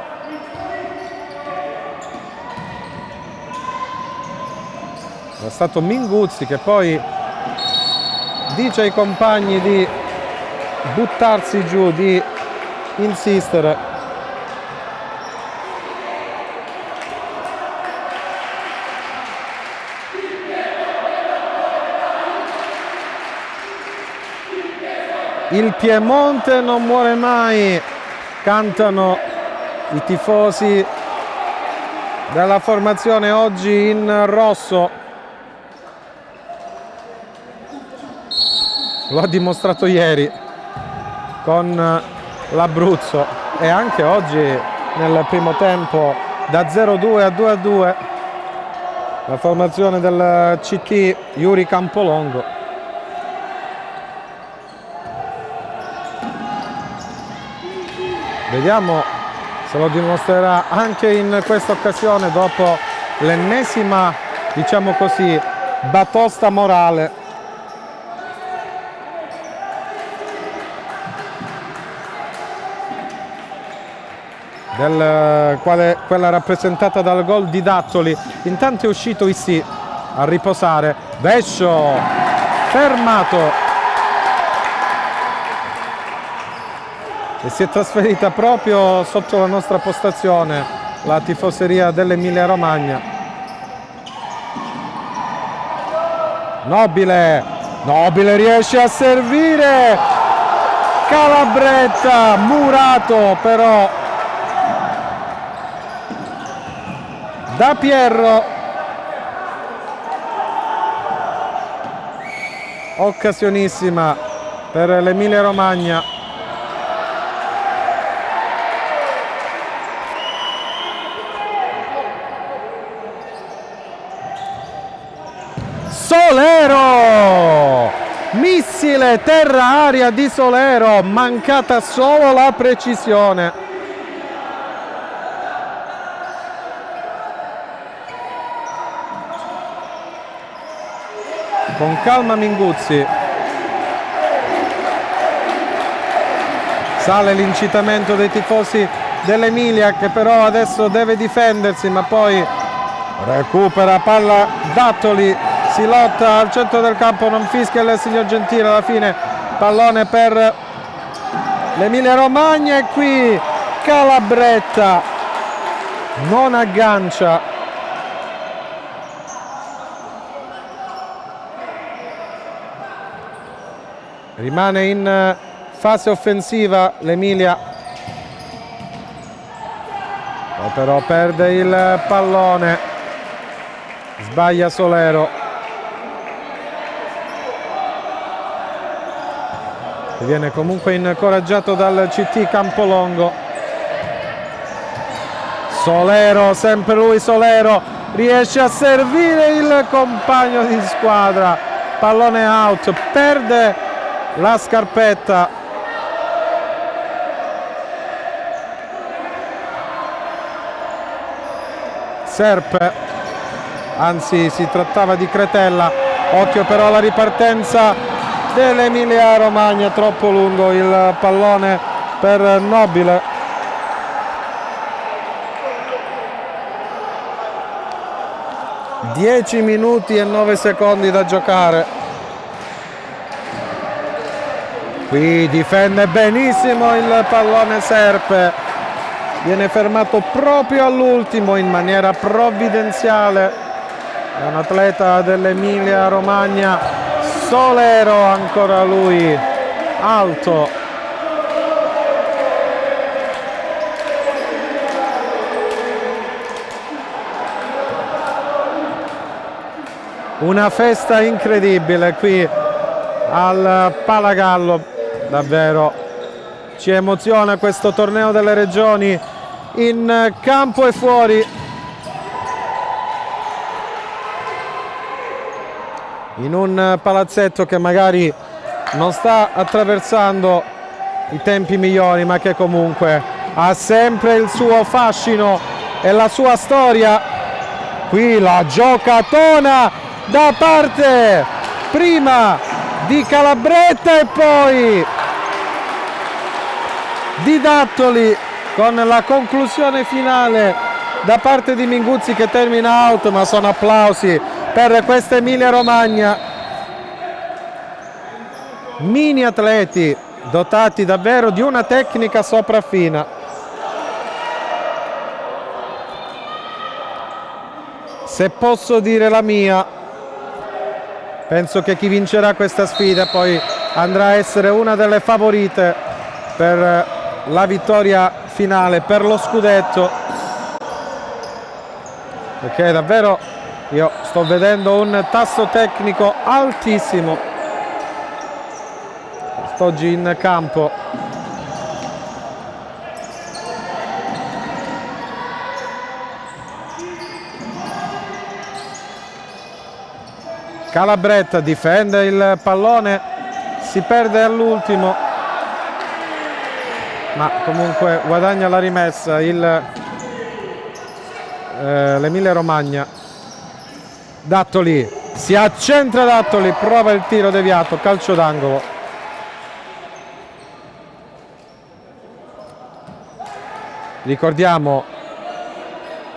È stato Minguzzi che poi dice ai compagni di buttarsi giù, di insistere. Il Piemonte non muore mai, cantano i tifosi della formazione oggi in rosso. Lo ha dimostrato ieri con l'Abruzzo e anche oggi nel primo tempo da 0-2 a 2-2 la formazione del CT Yuri Campolongo. Vediamo se lo dimostrerà anche in questa occasione dopo l'ennesima, diciamo così, batosta morale. Quella rappresentata dal gol di Dattoli. Intanto è uscito Issi a riposare. Vescio fermato e si è trasferita proprio sotto la nostra postazione la tifoseria dell'Emilia Romagna. Nobile riesce a servire, Calabretta, murato però da Pierro. Occasionissima per l'Emilia Romagna. Solero! Missile terra-aria di Solero, mancata solo la precisione. Con calma Minguzzi. Sale l'incitamento dei tifosi dell'Emilia che però adesso deve difendersi, ma poi recupera palla Dattoli, si lotta al centro del campo, non fischia il signor Gentile, alla fine pallone per l'Emilia Romagna e qui Calabretta non aggancia. Rimane in fase offensiva l'Emilia, poi però perde il pallone, sbaglia Solero. E viene comunque incoraggiato dal CT Campolongo. Solero, sempre lui Solero, riesce a servire il compagno di squadra, pallone out, perde la scarpetta. Serpe, anzi si trattava di Cretella, occhio però alla ripartenza dell'Emilia Romagna, troppo lungo il pallone per Nobile. Dieci minuti e 9 secondi da giocare. Qui difende benissimo il pallone Serpe, viene fermato proprio all'ultimo in maniera provvidenziale. È un atleta dell'Emilia Romagna Solero, ancora lui alto. Una festa incredibile qui al Palagallo, davvero ci emoziona questo torneo delle regioni in campo e fuori. In un palazzetto che magari non sta attraversando i tempi migliori, ma che comunque ha sempre il suo fascino e la sua storia. Qui la giocatona da parte prima di Calabretta e poi di Dattoli, con la conclusione finale da parte di Minguzzi che termina out, ma sono applausi per questa Emilia Romagna. Mini atleti dotati davvero di una tecnica sopraffina. Se posso dire la mia, penso che chi vincerà questa sfida poi andrà a essere una delle favorite per la vittoria finale, per lo scudetto, perché davvero io sto vedendo un tasso tecnico altissimo quest'oggi in campo. Calabretta difende il pallone, si perde all'ultimo, ma comunque guadagna la rimessa l'Emilia Romagna. Dattoli, si accentra Dattoli, prova il tiro deviato, calcio d'angolo. Ricordiamo,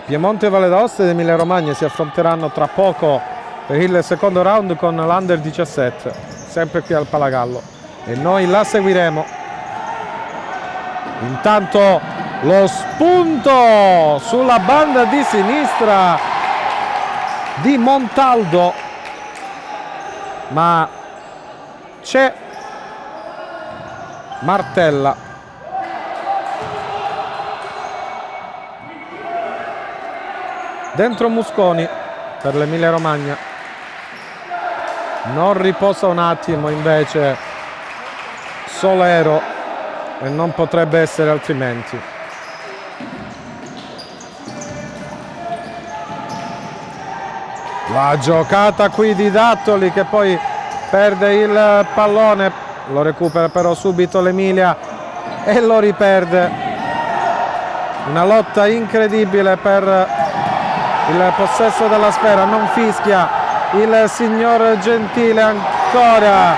Piemonte, Valle d'Aosta ed Emilia Romagna si affronteranno tra poco per il secondo round con l'Under 17, sempre qui al Palagallo, e noi la seguiremo. Intanto lo spunto sulla banda di sinistra di Montaldo, ma c'è Martella. Dentro Musconi per l'Emilia Romagna. Non riposa un attimo invece Solero, e non potrebbe essere altrimenti. La giocata qui di Dattoli che poi perde il pallone, lo recupera però subito l'Emilia e lo riperde. Una lotta incredibile per il possesso della sfera, non fischia il signor Gentile ancora,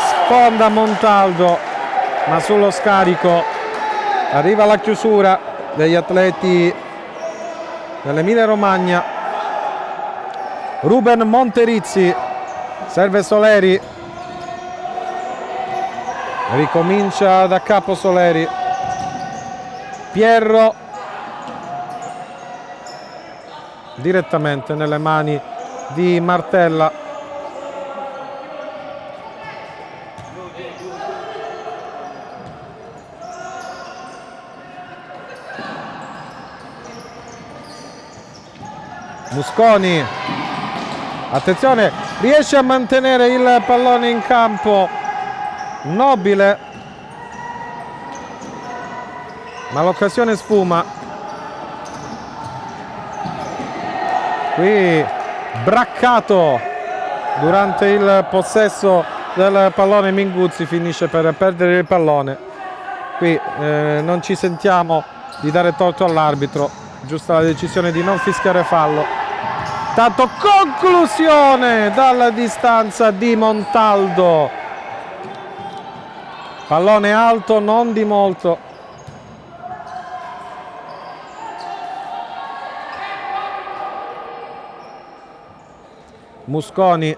sfonda Montaldo, ma sullo scarico arriva la chiusura degli atleti dell'Emilia Romagna. Ruben Monterizzi, serve Soleri, ricomincia da capo Soleri. Pierro direttamente nelle mani di Martella. Musconi, attenzione, riesce a mantenere il pallone in campo Nobile, ma l'occasione sfuma. Qui braccato durante il possesso del pallone Minguzzi, finisce per perdere il pallone. Qui non ci sentiamo di dare torto all'arbitro, giusta la decisione di non fischiare fallo. Tanto conclusione dalla distanza di Montaldo, pallone alto, non di molto. Musconi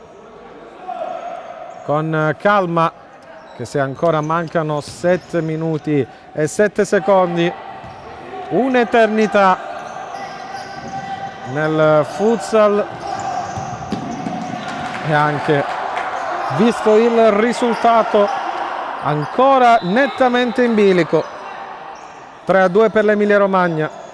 con calma, che se ancora mancano 7 minuti e 7 secondi, un'eternità nel futsal e anche visto il risultato ancora nettamente in bilico. 3-2 per l'Emilia Romagna.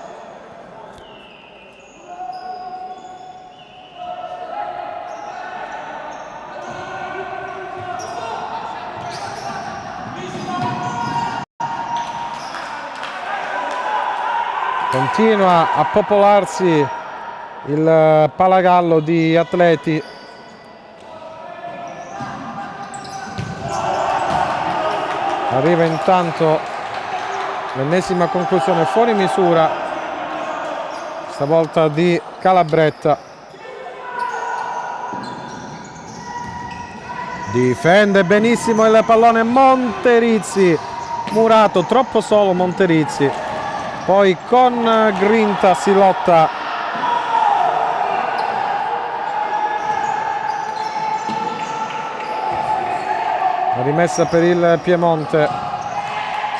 Continua a popolarsi il palagallo di atleti. Arriva intanto l'ennesima conclusione fuori misura, stavolta di Calabretta. Difende benissimo il pallone Monterizzi. Murato troppo solo Monterizzi. Poi con grinta si lotta. La rimessa per il Piemonte.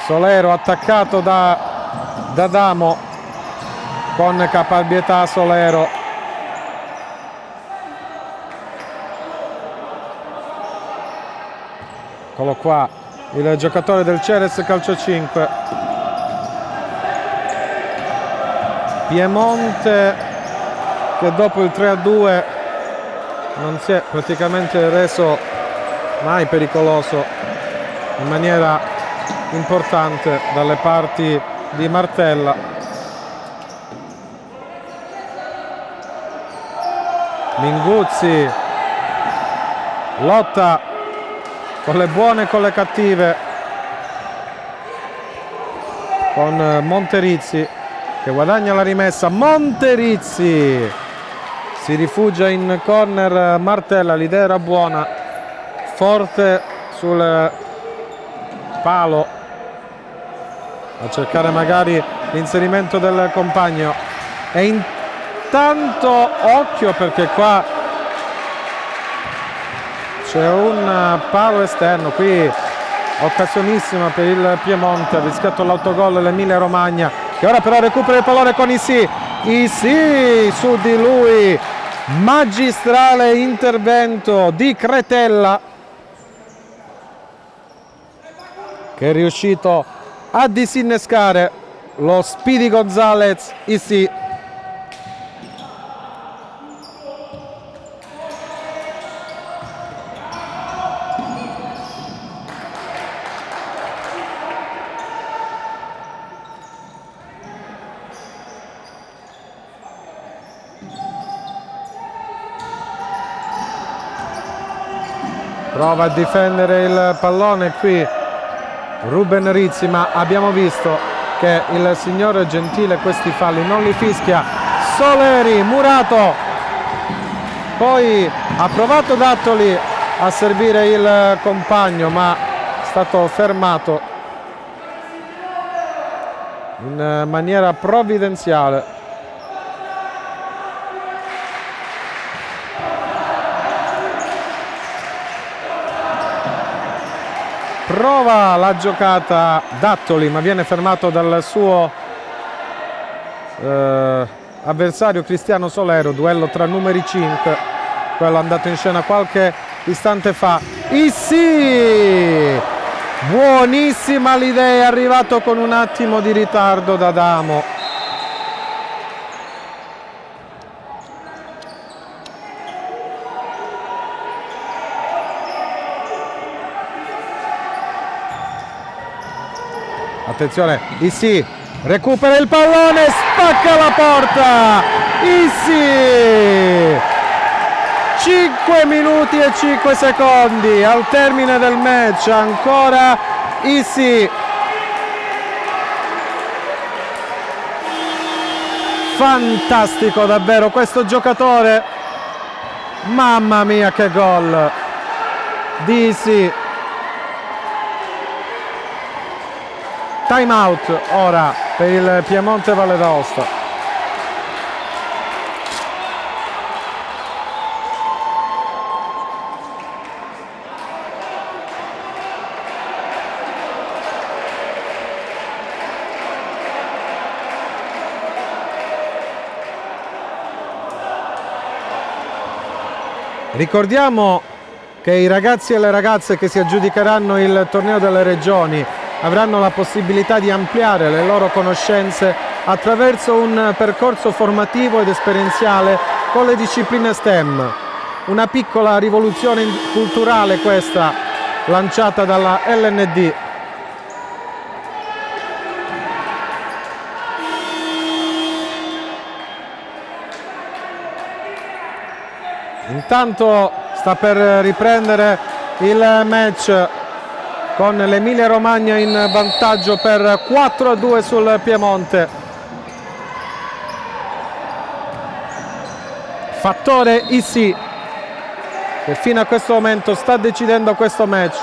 Solero attaccato da Damo con caparbietà Solero. Eccolo qua, il giocatore del Ceres calcio 5. Piemonte che dopo il 3-2 non si è praticamente reso mai pericoloso in maniera importante dalle parti di Martella. Minguzzi lotta con le buone e con le cattive con Monterizzi che guadagna la rimessa. Monterizzi si rifugia in corner Martella, l'idea era buona, forte sul palo a cercare magari l'inserimento del compagno. E intanto occhio perché qua c'è un palo esterno, qui occasionissima per il Piemonte, ha rischiato l'autogol l'Emilia Romagna, che ora però recupera il pallone con Issi su di lui, magistrale intervento di Cretella che è riuscito a disinnescare lo Speedy Gonzalez. Issi prova a difendere il pallone qui Ruben Rizzi, ma abbiamo visto che il signor Gentile questi falli non li fischia. Soleri, Murato, poi ha provato Dattoli a servire il compagno ma è stato fermato in maniera provvidenziale. Prova la giocata Dattoli ma viene fermato dal suo avversario Cristiano Solero. Duello tra numeri 5, quello andato in scena qualche istante fa. Issi, buonissima l'idea, è arrivato con un attimo di ritardo da Damo. Attenzione, Issi recupera il pallone, spacca la porta. Issi, 5 minuti e 5 secondi al termine del match, ancora Issi. Fantastico davvero questo giocatore, mamma mia che gol di Issi. Time out ora per il Piemonte Valle d'Aosta. Ricordiamo che i ragazzi e le ragazze che si aggiudicheranno il torneo delle regioni avranno la possibilità di ampliare le loro conoscenze attraverso un percorso formativo ed esperienziale con le discipline STEM. Una piccola rivoluzione culturale questa, lanciata dalla LND. Intanto sta per riprendere il match con l'Emilia Romagna in vantaggio per 4-2 sul Piemonte. Fattore Issi, che fino a questo momento sta decidendo questo match.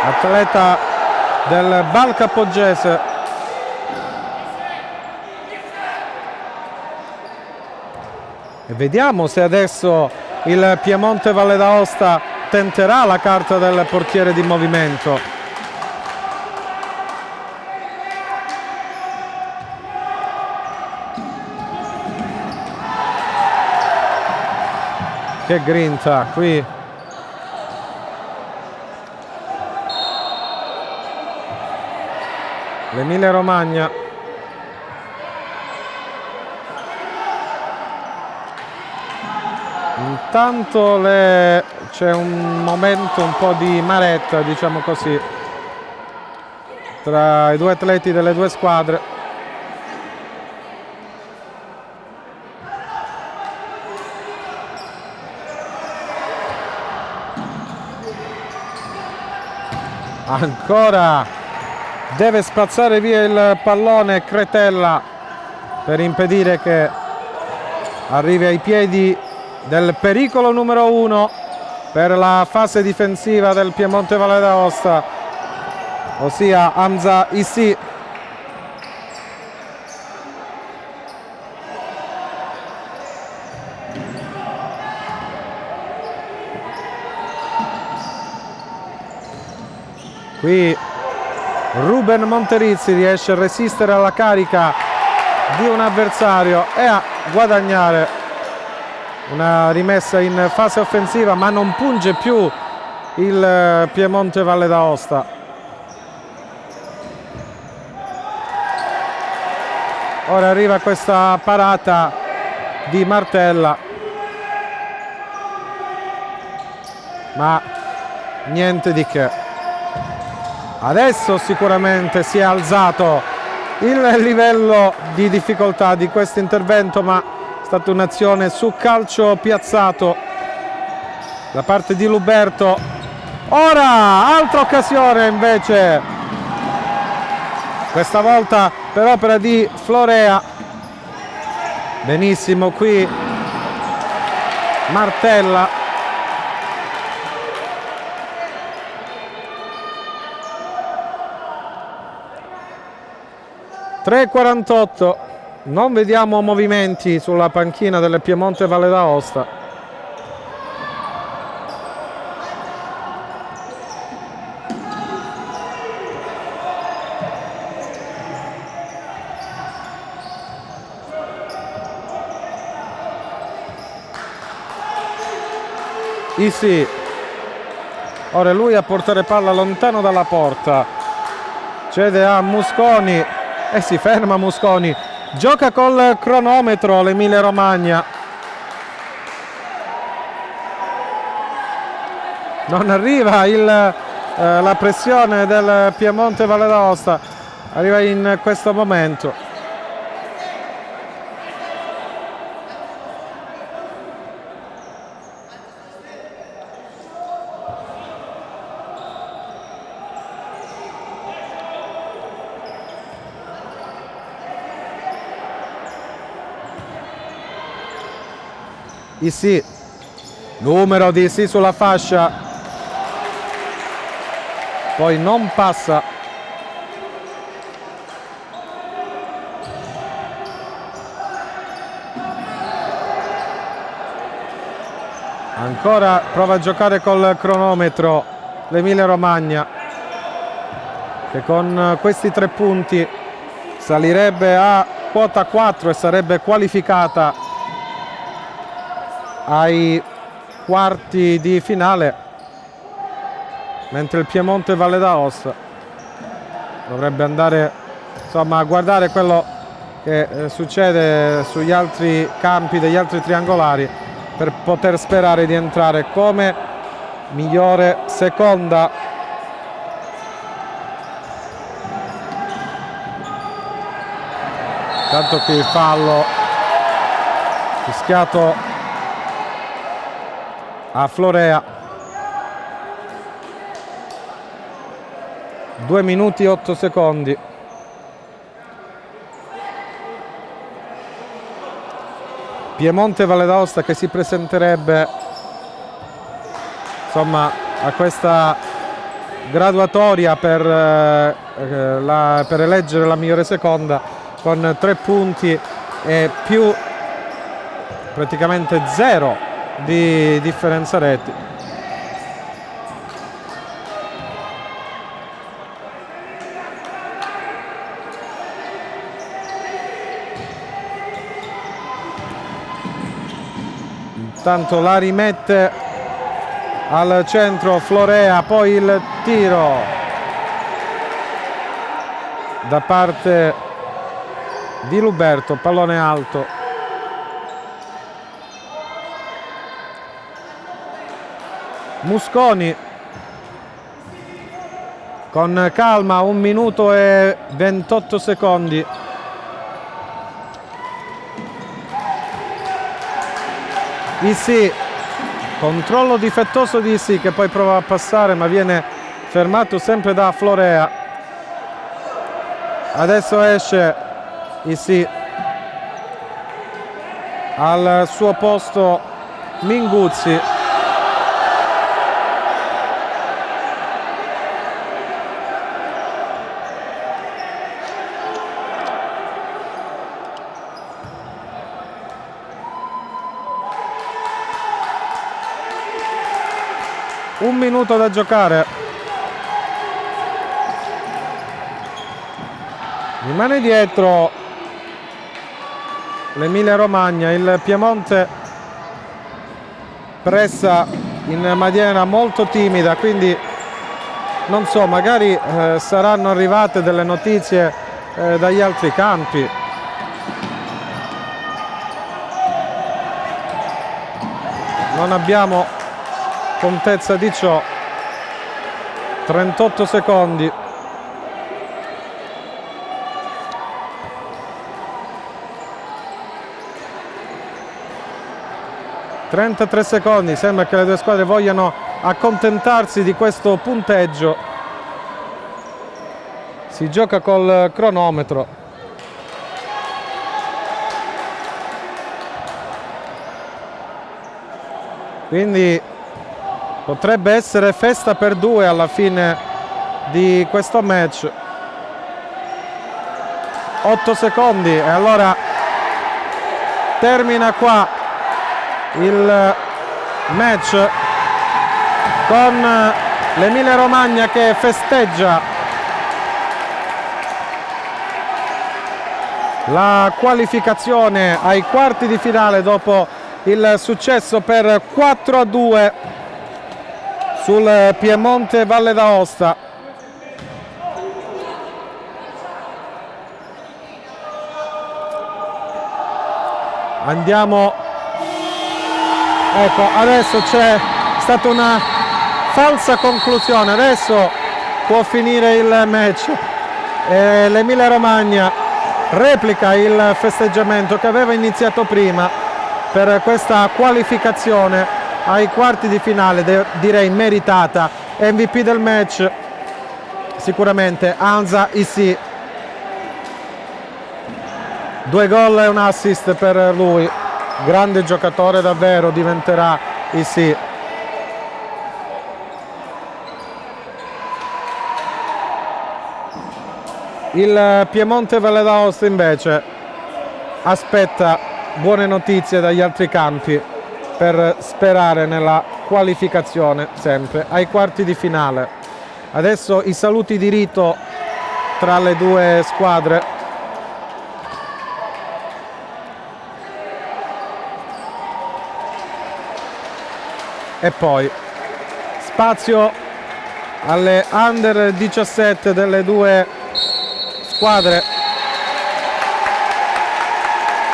Atleta del Bal Capoggese. E vediamo se adesso il Piemonte Valle d'Aosta tenterà la carta del portiere di movimento. Che grinta qui. L'Emilia Romagna. Intanto c'è un momento un po' di maretta, diciamo così, tra i due atleti delle due squadre. Ancora deve spazzare via il pallone Cretella per impedire che arrivi ai piedi del pericolo numero 1 per la fase difensiva del Piemonte Valle d'Aosta, ossia Hamza Issi. Qui Ruben Monterizzi riesce a resistere alla carica di un avversario e a guadagnare una rimessa in fase offensiva, ma non punge più il Piemonte Valle d'Aosta. Ora arriva questa parata di Martella, ma niente di che. Adesso sicuramente si è alzato il livello di difficoltà di questo intervento, ma è stata un'azione su calcio piazzato da parte di Luberto. Ora altra occasione invece, questa volta per opera di Florea. Benissimo qui Martella. (3:48). Non vediamo movimenti sulla panchina del Piemonte Valle d'Aosta. Issi, ora è lui a portare palla lontano dalla porta, cede a Musconi e si ferma Musconi. Gioca col cronometro l'Emilia Romagna. Non arriva la pressione del Piemonte Valle d'Aosta, arriva in questo momento. Issi, numero di Issi sulla fascia, poi non passa. Ancora prova a giocare col cronometro l'Emilia Romagna, che con questi 3 punti salirebbe a quota 4 e sarebbe qualificata ai quarti di finale, mentre il Piemonte Valle d'Aosta dovrebbe andare insomma a guardare quello che succede sugli altri campi degli altri triangolari per poter sperare di entrare come migliore seconda. Tanto qui il fallo fischiato a Florea. 2 minuti e 8 secondi. Piemonte Valle d'Aosta che si presenterebbe insomma a questa graduatoria per eleggere la migliore seconda con 3 punti e più praticamente 0 di differenza reti. Intanto la rimette al centro Florea, poi il tiro da parte di Luberto, pallone alto. Musconi con calma, 1 minuto e 28 secondi. Issi, controllo difettoso di Issi che poi prova a passare ma viene fermato sempre da Florea. Adesso esce Issi, al suo posto Minguzzi. Un minuto da giocare. Rimane dietro l'Emilia Romagna, il Piemonte pressa in maniera molto timida, quindi non so, magari saranno arrivate delle notizie dagli altri campi. Non abbiamo contezza di ciò. 38 secondi. (33 secondi). Sembra che le due squadre vogliano accontentarsi di questo punteggio. Si gioca col cronometro. Quindi potrebbe essere festa per 2 alla fine di questo match. 8 secondi e allora termina qua il match con l'Emilia Romagna che festeggia la qualificazione ai quarti di finale dopo il successo per 4-2 sul Piemonte Valle d'Aosta. Andiamo, ecco, adesso c'è stata una falsa conclusione, adesso può finire il match. L'Emilia Romagna replica il festeggiamento che aveva iniziato prima per questa qualificazione ai quarti di finale, direi meritata. MVP del match sicuramente Hamza Issi, 2 gol e un assist per lui, grande giocatore davvero diventerà Issi. Il Piemonte Valle d'Aosta invece aspetta buone notizie dagli altri campi per sperare nella qualificazione sempre ai quarti di finale. Adesso i saluti di rito tra le due squadre. e poi spazio alle under 17 delle due squadre.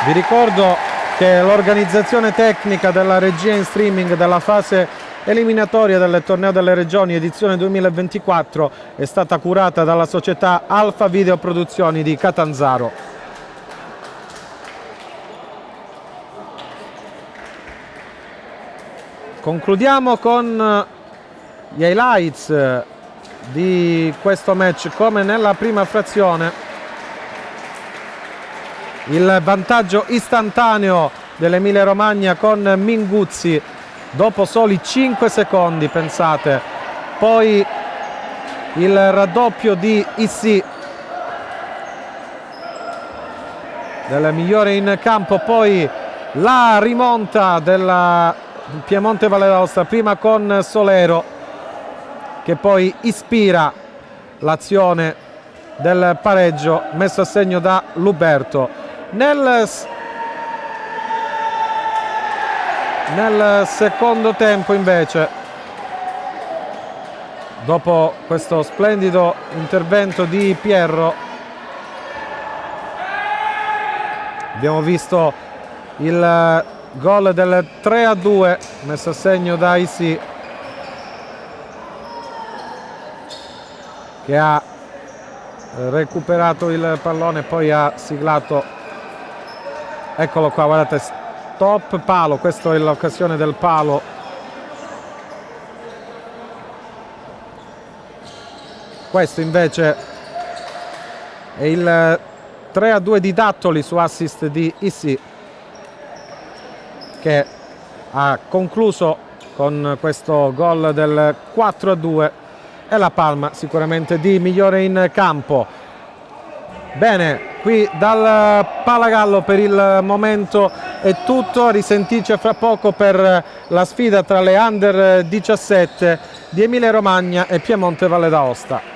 Vi ricordo che l'organizzazione tecnica della regia in streaming della fase eliminatoria del torneo delle regioni edizione 2024 è stata curata dalla società Alfa Video Produzioni di Catanzaro. Concludiamo con gli highlights di questo match. Come nella prima frazione, il vantaggio istantaneo dell'Emilia Romagna con Minguzzi dopo soli 5 secondi, pensate. Poi il raddoppio di Issi, del migliore in campo, poi la rimonta della Piemonte Valle d'Aosta, prima con Solero, che poi ispira l'azione del pareggio messo a segno da Luberto. Nel secondo tempo invece, dopo questo splendido intervento di Pierro, abbiamo visto il gol del 3-2 messo a segno da Isi, che ha recuperato il pallone e poi ha siglato, eccolo qua, guardate, stop palo, questa è l'occasione del palo. Questo invece è il 3-2 di Dattoli su assist di Issi, che ha concluso con questo gol del 4-2, e la palma sicuramente di migliore in campo. Bene, qui dal Palagallo per il momento è tutto, a risentirci fra poco per la sfida tra le under 17 di Emilia Romagna e Piemonte Valle d'Aosta.